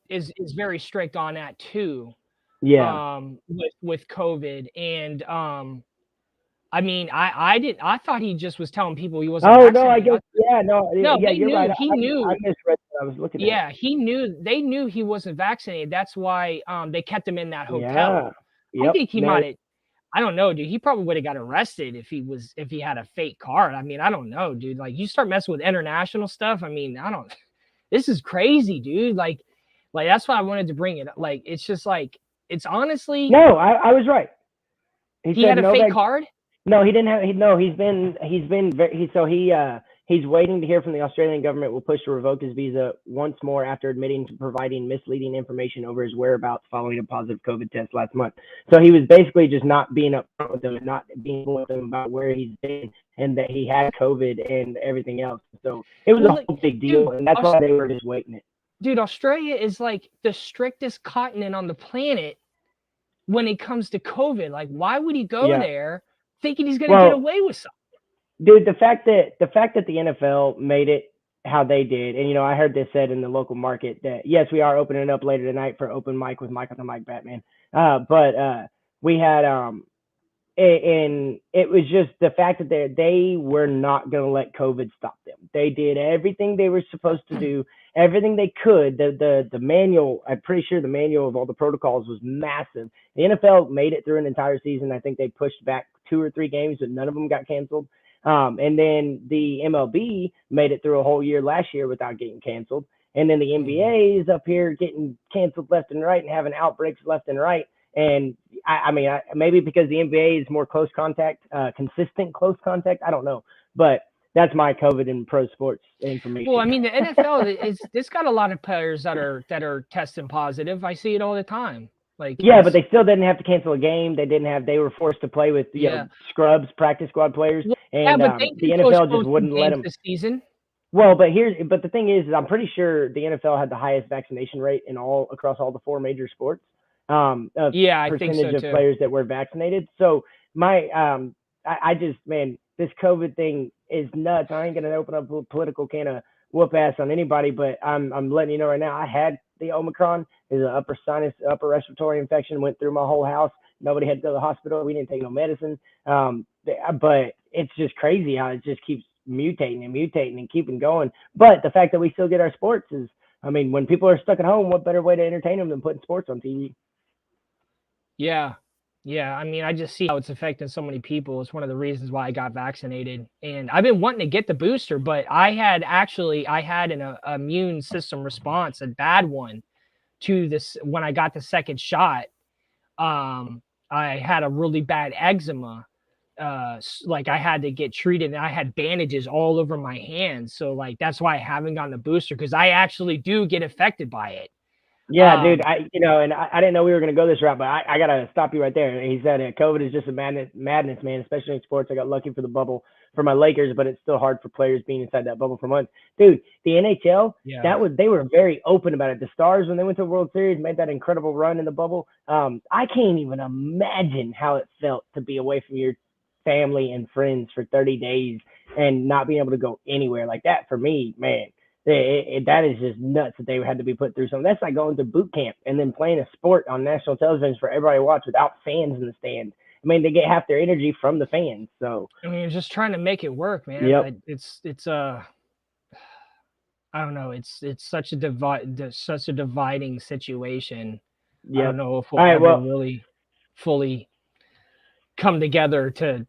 Speaker 2: is very strict on that too.
Speaker 1: Yeah.
Speaker 2: With COVID, and I mean, I thought he just was telling people he wasn't vaccinated.
Speaker 1: No, I guess, no, you're right.
Speaker 2: He knew.
Speaker 1: I misread what I was looking at.
Speaker 2: Yeah, he knew. They knew he wasn't vaccinated. That's why they kept him in that hotel. Yeah. I think he might have. I don't know, dude. He probably would have got arrested if he had a fake card. I mean, I don't know, dude. Like, you start messing with international stuff. I mean, this is crazy, dude. Like that's why I wanted to bring it. Like, it's just like, it's honestly.
Speaker 1: No, I was right.
Speaker 2: He had a fake card.
Speaker 1: No, he didn't have. He's waiting to hear from the Australian government. Will push to revoke his visa once more after admitting to providing misleading information over his whereabouts following a positive COVID test last month. So he was basically just not being upfront with them and not being with them about where he's been and that he had COVID and everything else. So it was a whole big deal, and that's why they were just waiting it.
Speaker 2: Dude, Australia is like the strictest continent on the planet when it comes to COVID. Like, why would he go there thinking he's going to get away with something?
Speaker 1: Dude, the fact that the NFL made it how they did, and I heard this said in the local market that yes, we are opening up later tonight for open mic with Mike on the Mic Batman. But we had and it was just the fact that they were not going to let COVID stop them. They did everything they were supposed to do, everything they could. The manual, I'm pretty sure the manual of all the protocols was massive. The NFL made it through an entire season. I think they pushed back 2 or 3 games, but none of them got canceled. And then the MLB made it through a whole year last year without getting canceled. And then the NBA is up here getting canceled left and right and having outbreaks left and right. And I mean, maybe because the NBA is more close contact, consistent close contact. I don't know, but that's my COVID and pro sports information.
Speaker 2: Well, I mean, the NFL it's got a lot of players that are testing positive. I see it all the time. Like,
Speaker 1: but they still didn't have to cancel a game. They were forced to play with scrubs, practice squad players, and the NFL just wouldn't let them
Speaker 2: this season.
Speaker 1: Well, but the thing is I'm pretty sure the NFL had the highest vaccination rate across all the 4 major sports.
Speaker 2: I think so
Speaker 1: percentage
Speaker 2: too.
Speaker 1: of players that were vaccinated. So I just, man, this COVID thing is nuts. I ain't gonna open up a political can of whoop ass on anybody, but I'm letting you know right now, I had the Omicron. It's an upper respiratory infection, went through my whole house. Nobody had to go to the hospital. We didn't take no medicine. But it's just crazy how it just keeps mutating and keeping going. But the fact that we still get our sports is I mean, when people are stuck at home, what better way to entertain them than putting sports on TV?
Speaker 2: Yeah. Yeah. I mean, I just see how it's affecting so many people. It's one of the reasons why I got vaccinated. And I've been wanting to get the booster, but I had an immune system response, a bad one to this when I got the second shot. I had a really bad eczema. Like I had to get treated and I had bandages all over my hands. So like that's why I haven't gotten the booster because I actually do get affected by it.
Speaker 1: Yeah, dude. And I didn't know we were gonna go this route, but I gotta stop you right there. He said COVID is just a madness, man. Especially in sports. I got lucky for the bubble for my Lakers, but it's still hard for players being inside that bubble for months. Dude, the NHL,
Speaker 2: Yeah.
Speaker 1: they were very open about it. The Stars, when they went to the World Series, made that incredible run in the bubble. I can't even imagine how it felt to be away from your family and friends for 30 days and not being able to go anywhere like that. For me, man, that is just nuts that they had to be put through something. That's like going to boot camp and then playing a sport on national television for everybody to watch without fans in the stands. I mean, they get half their energy from the fans. So
Speaker 2: I mean, just trying to make it work, man.
Speaker 1: Yep.
Speaker 2: It's I don't know. It's such a dividing situation. I
Speaker 1: Yep.
Speaker 2: don't know if we'll
Speaker 1: All right.
Speaker 2: ever
Speaker 1: Well,
Speaker 2: really fully come together to.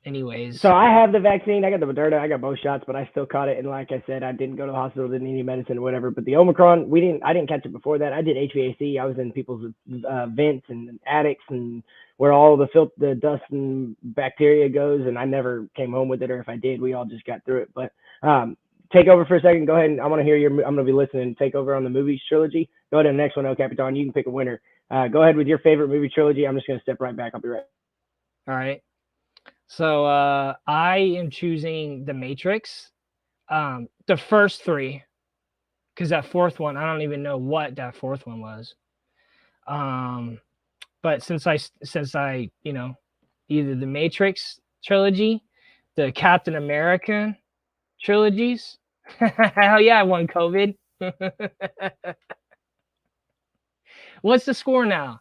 Speaker 2: Anyways,
Speaker 1: so I have the vaccine. I got the Moderna. I got both shots, but I still caught it. And like I said, I didn't go to the hospital, didn't need any medicine or whatever. But the Omicron, I didn't catch it before that. I did HVAC. I was in people's vents and attics and where all the dust and bacteria goes. And I never came home with it, or if I did, we all just got through it. But take over for a second. Go ahead. And I want to hear I'm going to be listening. Take over on the movies trilogy. Go ahead to the next one, El Capitan. You can pick a winner. Go ahead with your favorite movie trilogy. I'm just going to step right back. I'll be right.
Speaker 2: All right. So I am choosing The Matrix, the first three, because that fourth one, I don't even know what that fourth one was. But since I either the Matrix trilogy, the Captain America trilogies, hell yeah, I won COVID. What's the score now?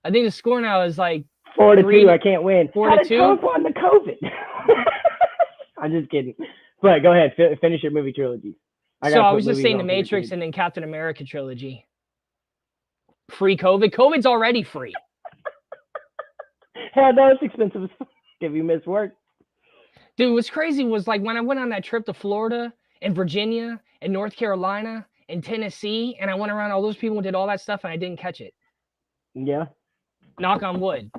Speaker 2: I think the score now is like
Speaker 1: 4-2. I can't win.
Speaker 2: 4-2.
Speaker 1: How did won the COVID? I'm just kidding. But go ahead, finish your movie trilogy.
Speaker 2: I was just saying The Matrix and then Captain America trilogy. Free COVID. COVID's already free.
Speaker 1: Hell no, it's expensive if you miss work.
Speaker 2: Dude, what's crazy was like when I went on that trip to Florida and Virginia and North Carolina and Tennessee, and I went around all those people and did all that stuff, and I didn't catch it.
Speaker 1: Yeah.
Speaker 2: Knock on wood.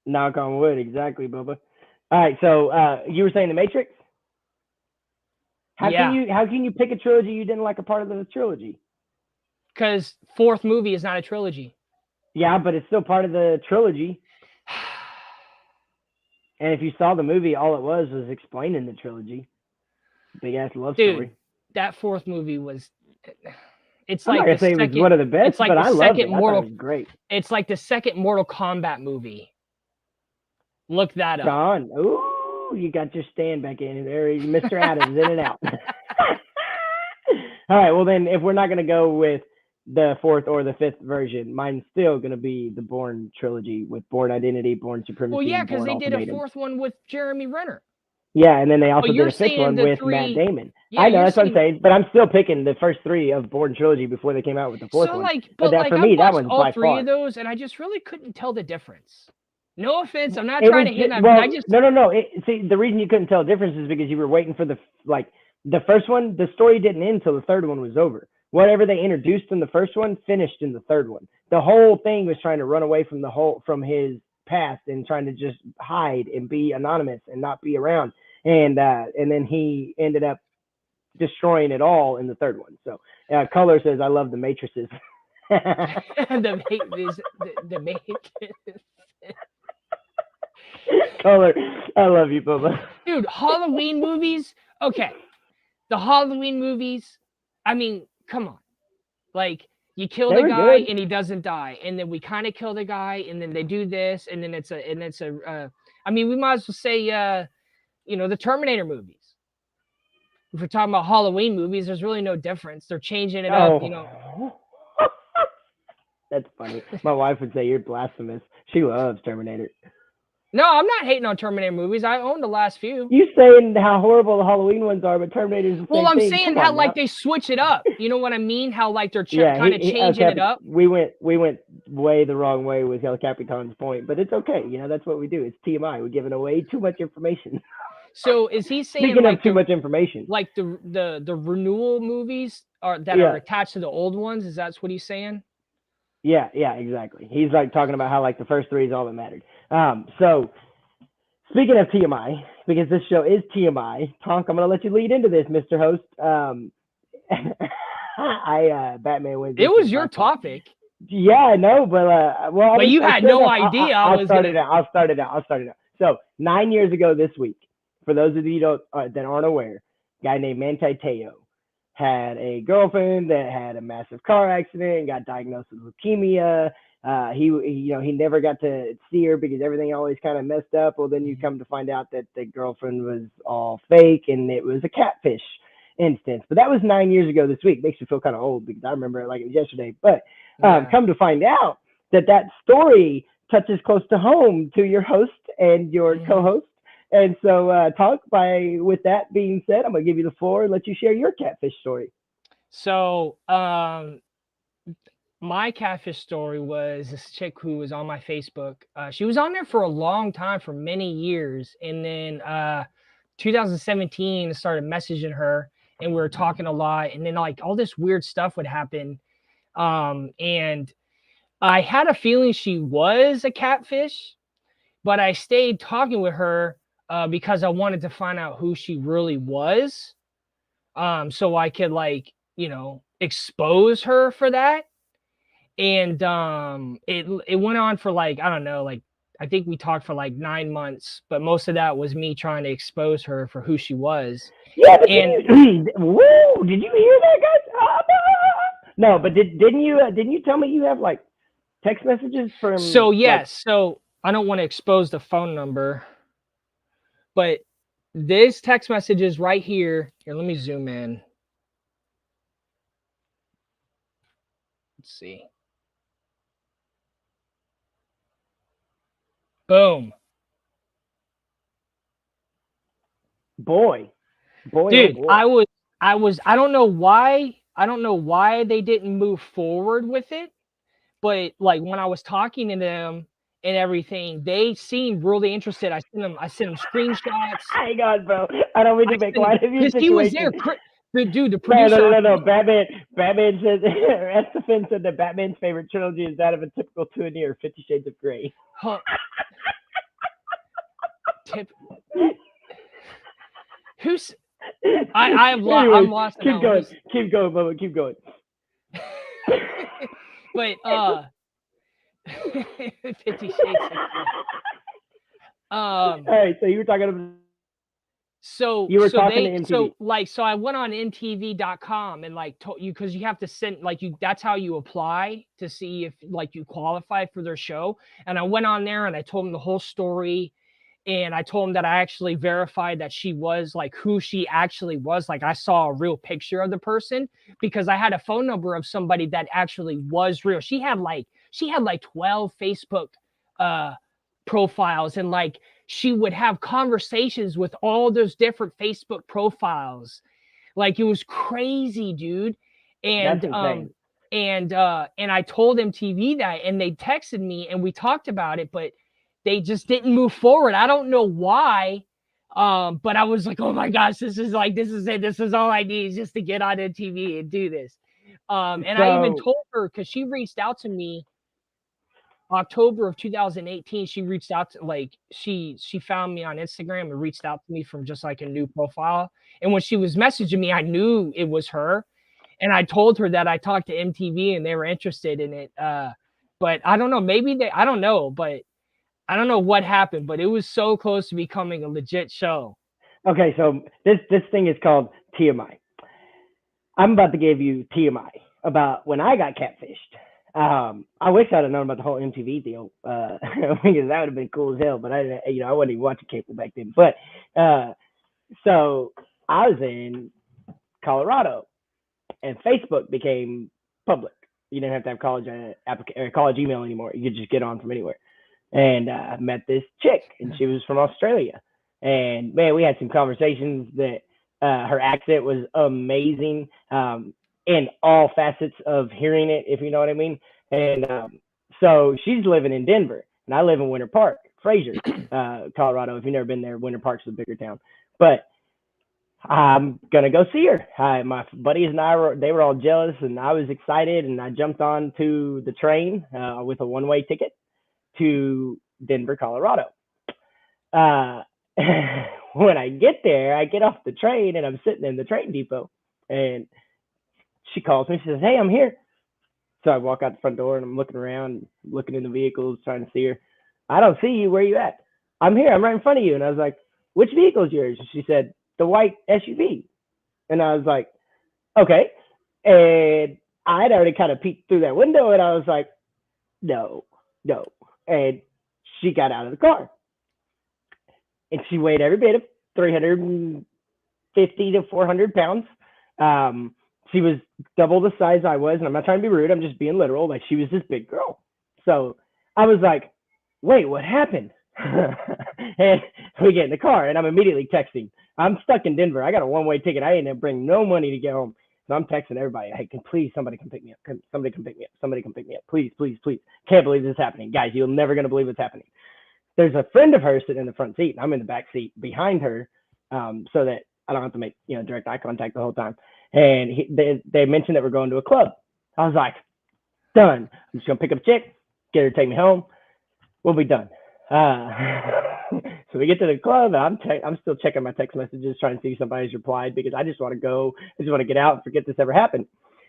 Speaker 1: Knock on wood, exactly, Bubba. All right, so you were saying The Matrix? How can you pick a trilogy you didn't like a part of the trilogy?
Speaker 2: Because fourth movie is not a trilogy.
Speaker 1: Yeah, but it's still part of the trilogy. And if you saw the movie, all it was explaining the trilogy. Big ass love story.
Speaker 2: That fourth movie was. It's
Speaker 1: I'm
Speaker 2: like
Speaker 1: not gonna say it was one of the best,
Speaker 2: it's like
Speaker 1: but
Speaker 2: the
Speaker 1: I loved it.
Speaker 2: second Mortal.
Speaker 1: I thought it was great.
Speaker 2: It's like the second Mortal Kombat movie. Look that up.
Speaker 1: John, ooh, you got your stand back in there, Mr. Adams, in and out. All right, well then, if we're not gonna go with the fourth or the fifth version, mine's still gonna be the Bourne trilogy with Bourne Identity, Bourne Supremacy.
Speaker 2: Well, yeah, because they
Speaker 1: Ultimatum.
Speaker 2: did a fourth one with Jeremy Renner.
Speaker 1: Yeah, and then they also did a fifth one with Matt Damon. Yeah, I know, that's what I'm saying, but I'm still picking the first three of Bourne trilogy before they came out with the fourth one.
Speaker 2: But
Speaker 1: for me, that one's
Speaker 2: all
Speaker 1: by
Speaker 2: three
Speaker 1: far.
Speaker 2: of those, and I just really couldn't tell the difference. No offense, I'm not trying to hit that.
Speaker 1: Well,
Speaker 2: I just
Speaker 1: no. See, the reason you couldn't tell the difference is because you were waiting for the first one. The story didn't end until the third one was over. Whatever they introduced in the first one finished in the third one. The whole thing was trying to run away from his past and trying to just hide and be anonymous and not be around. And then he ended up destroying it all in the third one. So Color says, I love the Matrices.
Speaker 2: the Matrix.
Speaker 1: Color, I love you, Bubba.
Speaker 2: Dude, Halloween movies. Okay, the Halloween movies. I mean, come on. Like, you kill the guy and he doesn't die, and then we kind of kill the guy, and then they do this, and then it's a. I mean, we might as well say, the Terminator movies. If we're talking about Halloween movies, there's really no difference. They're changing it up,
Speaker 1: That's funny. My wife would say you're blasphemous. She loves Terminator.
Speaker 2: No, I'm not hating on Terminator movies. I own the last few.
Speaker 1: You saying how horrible the Halloween ones are, but Terminator's the same
Speaker 2: Well, I'm
Speaker 1: thing.
Speaker 2: saying
Speaker 1: Come
Speaker 2: how
Speaker 1: on
Speaker 2: like
Speaker 1: now.
Speaker 2: they switch it up. You know what I mean? How like they're
Speaker 1: Yeah,
Speaker 2: kind of changing it up.
Speaker 1: We went way the wrong way with El Capitan's point, but it's okay. You know, that's what we do. It's TMI. We're giving away too much information.
Speaker 2: So is he saying
Speaker 1: Speaking
Speaker 2: like
Speaker 1: of too much information,
Speaker 2: like the renewal movies are
Speaker 1: yeah,
Speaker 2: attached to the old ones? Is that what he's saying?
Speaker 1: yeah, exactly. He's like talking about how like the first three is all that mattered. So speaking of TMI, because this show is TMI, Tonk, I'm gonna let you lead into this, Mr. Host. Batman wins.
Speaker 2: It was your topic.
Speaker 1: Yeah, I know, but well,
Speaker 2: But you had no idea I was
Speaker 1: gonna. I'll start it out. So 9 years ago this week, for those of you that aren't aware, a guy named Manti Te'o had a girlfriend that had a massive car accident and got diagnosed with leukemia. He never got to see her because everything always kind of messed up. Well, then you come to find out that the girlfriend was all fake and it was a catfish instance. But that was 9 years ago this week. Makes me feel kind of old because I remember it like it was yesterday. But come to find out that story touches close to home to your host and your co-host. And so, Tonk, with that being said, I'm going to give you the floor and let you share your catfish story.
Speaker 2: So, my catfish story was this chick who was on my Facebook. She was on there for a long time, for many years. And then 2017, I started messaging her and we were talking a lot. And then like all this weird stuff would happen. And I had a feeling she was a catfish, but I stayed talking with her because I wanted to find out who she really was. So I could expose her for that. And it went on for like, I don't know, like I think we talked for like 9 months, but most of that was me trying to expose her for who she was.
Speaker 1: Yeah, but whoa, did you hear that, guys? Oh, no, but didn't you tell me you have like text messages from?
Speaker 2: So yes, so I don't want to expose the phone number, but this text message is right here. Here, let me zoom in. Let's see. Boom.
Speaker 1: Boy,
Speaker 2: dude,
Speaker 1: oh boy.
Speaker 2: I don't know why they didn't move forward with it, but like when I was talking to them and everything, they seemed really interested. I sent them screenshots.
Speaker 1: Hang on, bro. I don't mean to make light of your situation.
Speaker 2: He was there. The producer.
Speaker 1: No. Batman says, Estefan said that Batman's favorite trilogy is that of a typical Tuanier, 50 Shades of Grey.
Speaker 2: Huh. Who's? I'm lost.
Speaker 1: Keep going. Keep going, Bubba. Keep going.
Speaker 2: But 50 Shades of Grey.
Speaker 1: All right, so you were talking about.
Speaker 2: So
Speaker 1: you were talking to MTV.
Speaker 2: So I went on MTV.com and told you, because you have to send that's how you apply to see if you qualify for their show. And I went on there and I told them the whole story. And I told him that I actually verified that she was who she actually was. I saw a real picture of the person because I had a phone number of somebody that actually was real. She had 12 Facebook profiles, and she would have conversations with all those different Facebook profiles. It was crazy, dude. And and I told MTV that, and they texted me and we talked about it, but they just didn't move forward. I don't know why. But I was like, oh my gosh, this is it. This is all I need just to get on MTV and do this. And I even told her, because she reached out to me October of 2018. She reached out to she found me on Instagram and reached out to me from just a new profile. And when she was messaging me, I knew it was her. And I told her that I talked to MTV and they were interested in it. But I don't know, I don't know, but I don't know what happened, but it was so close to becoming a legit show.
Speaker 1: Okay, so this thing is called TMI. I'm about to give you TMI about when I got catfished. I wish I'd have known about the whole MTV deal because that would have been cool as hell. But I wasn't even watching cable back then. But so I was in Colorado, and Facebook became public. You didn't have to have college email anymore. You could just get on from anywhere. and I met this chick, and she was from Australia. And man, we had some conversations that her accent was amazing in all facets of hearing it, if you know what I mean. And so she's living in Denver, and I live in Winter Park, Fraser, Colorado. If you've never been there, Winter Park's a bigger town. But I'm gonna go see her. My buddies and I they were all jealous, and I was excited, and I jumped on to the train with a one-way ticket to Denver, Colorado. When I get there, I get off the train, and I'm sitting in the train depot, and she calls me. She says, "Hey, I'm here." So I walk out the front door, and I'm looking around, looking in the vehicles, trying to see her. "I don't see you. Where are you at?" "I'm here. I'm right in front of you." And I was like, "Which vehicle is yours?" And she said, "The white SUV." And I was like, "Okay." And I'd already kind of peeked through that window, and I was like, no. And she got out of the car. And she weighed every bit of 350 to 400 pounds. She was double the size I was, and I'm not trying to be rude. I'm just being literal. Like, she was this big girl. So I was like, wait, what happened? And we get in the car, and I'm immediately texting. I'm stuck in Denver. I got a one-way ticket. I ain't bring no money to get home. So I'm texting everybody, "Hey, please, somebody come pick me up. Somebody come pick me up. Somebody come pick me up. Please, please, please. Can't believe this is happening. Guys, you're never going to believe what's happening." There's a friend of hers sitting in the front seat, and I'm in the back seat behind her, so that I don't have to make direct eye contact the whole time. And they mentioned that we're going to a club. I was like, done. I'm just going to pick up a chick, get her to take me home. We'll be done. So we get to the club. I'm still checking my text messages, trying to see if somebody's replied, because I just want to go. I just want to get out and forget this ever happened.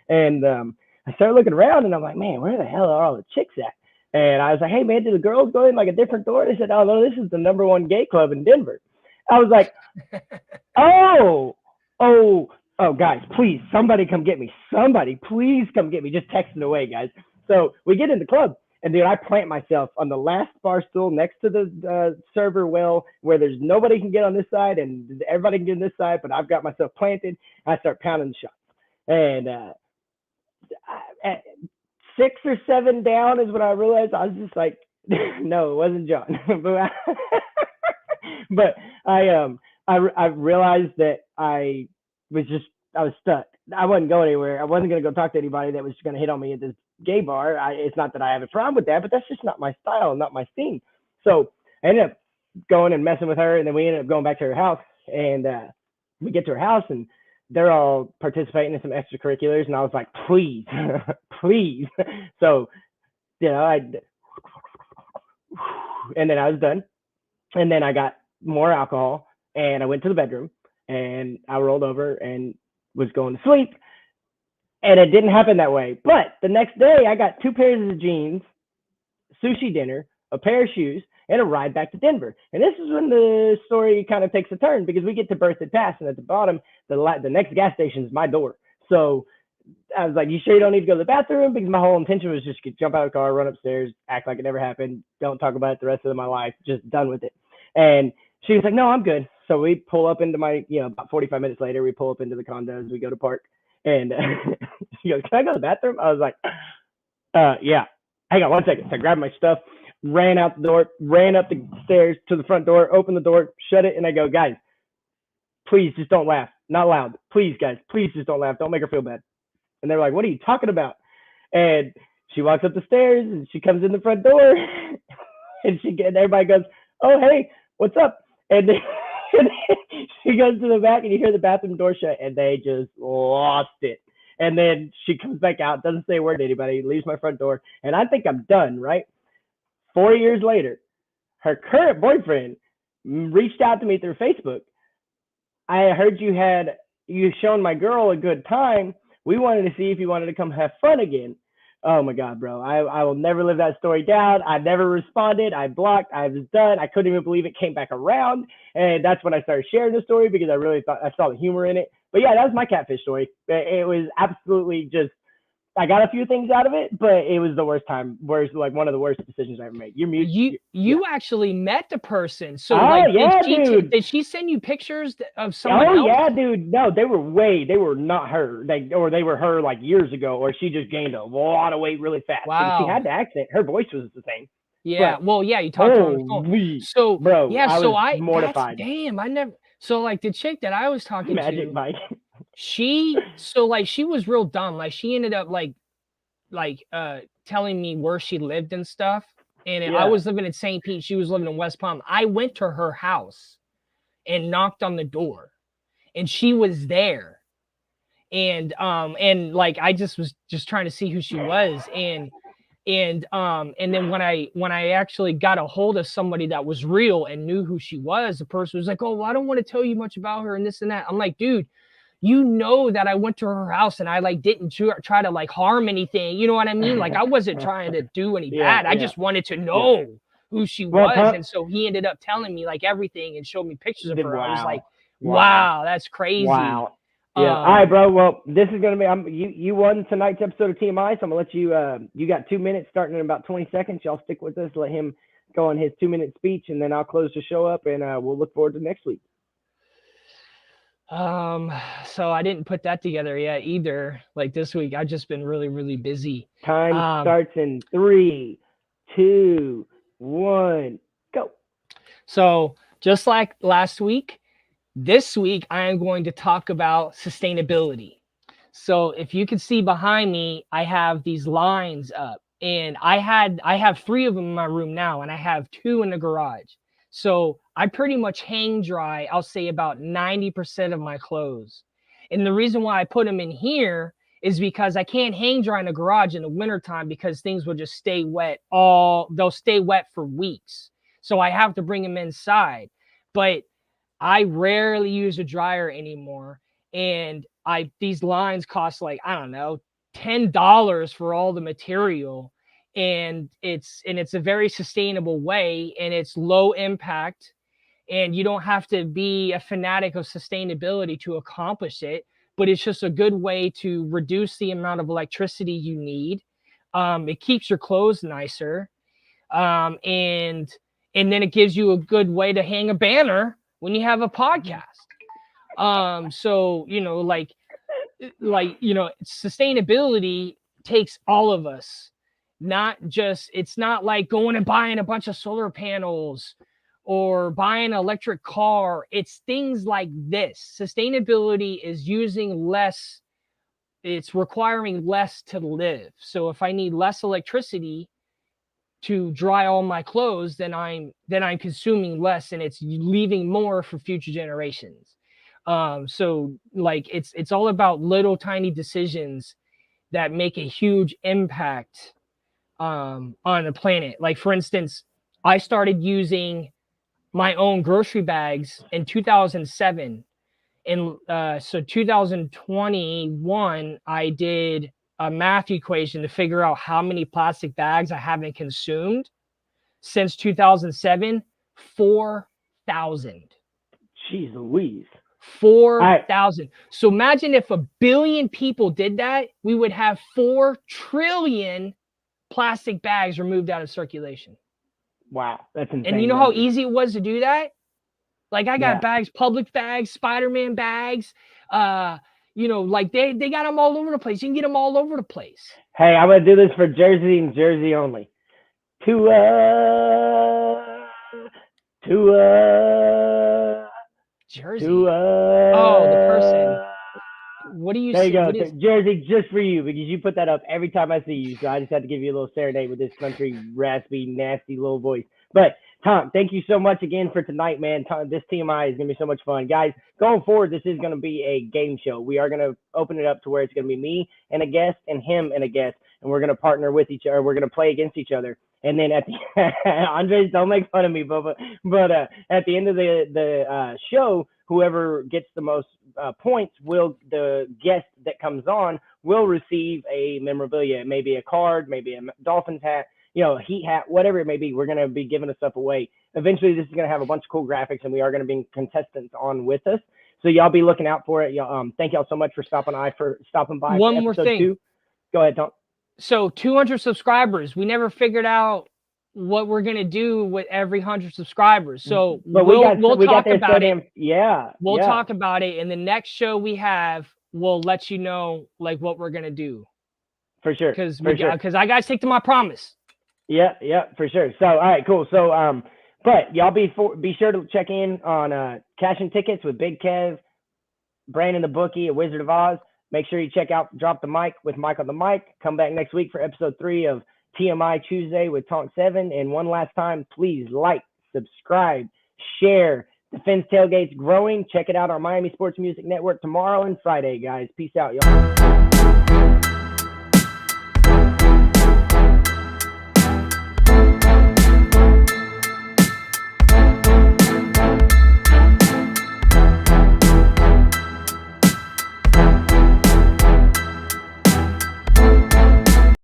Speaker 1: And I started looking around, and I'm like, man, where the hell are all the chicks at? And I was like, hey, man, do the girls go in like a different door? They said, oh, no, this is the #1 gay club in Denver. I was like, oh, guys, please, somebody come get me. Somebody, please come get me. Just texting away, guys. So we get in the club. And dude, I plant myself on the last bar stool next to the server well, where there's nobody can get on this side and everybody can get on this side, but I've got myself planted. I start pounding the shots. And at 6 or 7 down is when I realized. I was just like, no, it wasn't John. But I realized that I was stuck. I wasn't going anywhere. I wasn't going to go talk to anybody that was going to hit on me at this gay bar. It's not that I have a problem with that, but that's just not my style, not my scene. So I ended up going and messing with her, and then we ended up going back to her house. And we get to her house, and they're all participating in some extracurriculars, and I was like, please, please. So, and then I was done. And then I got more alcohol, and I went to the bedroom, and I rolled over and was going to sleep. And it didn't happen that way. But the next day, I got 2 pairs of jeans, sushi dinner, a pair of shoes, and a ride back to Denver. And this is when the story kind of takes a turn, because we get to Berthoud Pass, and at the bottom, the next gas station is my door. So I was like, you sure you don't need to go to the bathroom? Because my whole intention was just to jump out of the car, run upstairs, act like it never happened, don't talk about it the rest of my life, just done with it. And she was like, no, I'm good. So we pull up into my, about 45 minutes later, we pull up into the condos, we go to park. And she goes, can I go to the bathroom? I was like, yeah. Hang on 1 second. So I grabbed my stuff, ran out the door, ran up the stairs to the front door, opened the door, shut it, and I go, guys, please just don't laugh. Not loud. Please, guys, please just don't laugh. Don't make her feel bad. And they're like, what are you talking about? And she walks up the stairs, and she comes in the front door, and everybody goes, oh, hey, what's up? And she goes to the back, and you hear the bathroom door shut, and they just lost it. And then she comes back out, doesn't say a word to anybody, leaves my front door, and I think I'm done, right? 4 years later, her current boyfriend reached out to me through Facebook. I heard you shown my girl a good time. We wanted to see if you wanted to come have fun again. Oh my God, bro. I will never live that story down. I never responded. I blocked. I was done. I couldn't even believe it came back around. And that's when I started sharing the story, because I really thought I saw the humor in it. But yeah, that was my catfish story. It was absolutely just, I got a few things out of it, but it was the worst time. Like one of the worst decisions I ever made.
Speaker 2: You actually met the person. So
Speaker 1: dude.
Speaker 2: Did she send you pictures of someone else?
Speaker 1: Oh yeah, dude. No, they were not her. They were her like years ago, or she just gained a lot of weight really fast.
Speaker 2: Wow.
Speaker 1: She had the accent. Her voice was the same.
Speaker 2: Yeah.
Speaker 1: But
Speaker 2: Well, yeah, you talked to her on the phone.
Speaker 1: holy,
Speaker 2: So
Speaker 1: bro,
Speaker 2: yeah,
Speaker 1: I
Speaker 2: so
Speaker 1: was mortified.
Speaker 2: damn, I never so like the chick that I was talking
Speaker 1: Magic
Speaker 2: to,
Speaker 1: Mike.
Speaker 2: she was real dumb. Like she ended up telling me where she lived and stuff. And I
Speaker 1: Yeah.
Speaker 2: was living in St. Pete, she was living in West Palm. I went to her house and knocked on the door, and she was there. And like I just was just trying to see who she was. And then when I actually got a hold of somebody that was real and knew who she was, the person was like, "Oh, well, I don't want to tell you much about her and this and that." I'm like, dude, you know that I went to her house and I like didn't try to like harm anything. You know what I mean? Like I wasn't trying to do any
Speaker 1: Yeah,
Speaker 2: bad. I
Speaker 1: yeah,
Speaker 2: just wanted to
Speaker 1: yeah.
Speaker 2: know who she
Speaker 1: Well,
Speaker 2: was.
Speaker 1: Tonk,
Speaker 2: And so he ended up telling me like everything and showed me pictures of her. I was like,
Speaker 1: wow, wow,
Speaker 2: wow, that's crazy.
Speaker 1: wow. Yeah. All right, bro. Well, this is gonna be. You won tonight's episode of TMI, so I'm gonna let you. You got 2 minutes, starting in about 20 seconds. Y'all stick with us. Let him go on his 2 minute speech, and then I'll close the show up, and we'll look forward to next week.
Speaker 2: So I didn't put that together yet either. Like this week, I've just been really, really busy.
Speaker 1: Time starts in 3, 2, 1, go.
Speaker 2: So just like last week, this week I am going to talk about sustainability. So if you can see behind me, I have these lines up, and I have 3 of them in my room now, and I have 2 in the garage. So I pretty much hang dry, I'll say about 90% of my clothes. And the reason why I put them in here is because I can't hang dry in the garage in the wintertime because things will just stay wet they'll stay wet for weeks. So I have to bring them inside. But I rarely use a dryer anymore. And these lines cost like, I don't know, $10 for all the material. And it's a very sustainable way, and it's low impact, and you don't have to be a fanatic of sustainability to accomplish it, but it's just a good way to reduce the amount of electricity you need. It keeps your clothes nicer. And then it gives you a good way to hang a banner when you have a podcast. So sustainability takes all of us. It's not like going and buying a bunch of solar panels or buying an electric car. It's things like this. Sustainability is it's requiring less to live. So if I need less electricity to dry all my clothes, then I'm consuming less, and it's leaving more for future generations. So like it's all about little tiny decisions that make a huge impact on the planet. Like for instance, I started using my own grocery bags in 2007, and so 2021 I did a math equation to figure out how many plastic bags I haven't consumed since 2007. 4,000.
Speaker 1: Jeez Louise.
Speaker 2: 4,000. So imagine if 1 billion people did that, we would have 4 trillion plastic bags removed out of circulation.
Speaker 1: Wow, that's insane.
Speaker 2: And you know how easy it was to do that? Like I got bags, Publix bags, Spider-Man bags. Like they got them all over the place. You can get them all over the place.
Speaker 1: Hey, I'm gonna do this for Jersey and Jersey only.
Speaker 2: Jersey. Oh, the person. What do you
Speaker 1: There
Speaker 2: say?
Speaker 1: you go. Jersey, just for you, because you put that up every time I see you. So I just had to give you a little serenade with this country, raspy, nasty little voice. But Tonk, thank you so much again for tonight, man. This TMI is going to be so much fun. Guys, going forward, this is going to be a game show. We are going to open it up to where it's going to be me and a guest and him and a guest. And we're going to partner with each other. We're going to play against each other. And then at the Andres, don't make fun of me, Bubba. But at the end of the show, whoever gets the most points the guest that comes on will receive a memorabilia. It may be a card, maybe a Dolphins hat, a Heat hat, whatever it may be. We're going to be giving the stuff away. Eventually, this is going to have a bunch of cool graphics, and we are going to bring contestants on with us. So y'all be looking out for it. Thank y'all so much for stopping by.
Speaker 2: One more thing.
Speaker 1: 2. Go ahead, Tom.
Speaker 2: So 200 subscribers. We never figured out what we're gonna do with every 100 subscribers. So we'll talk about it. We'll talk about it in the next show we have. We'll let you know like what we're gonna do.
Speaker 1: For sure.
Speaker 2: Because I gotta stick to my promise.
Speaker 1: Yeah, for sure. So, all right, cool. So, but y'all be sure to check in on cashing tickets with Big Kev, Brandon the Bookie, at Wizard of Oz. Make sure you check out Drop the Mic with Mike on the Mic. Come back next week for episode 3 of TMI Tuesday with Tonk 7. And one last time, please like, subscribe, share. The Fins Tailgate's growing. Check it out on Miami Sports Music Network tomorrow and Friday, guys. Peace out, y'all.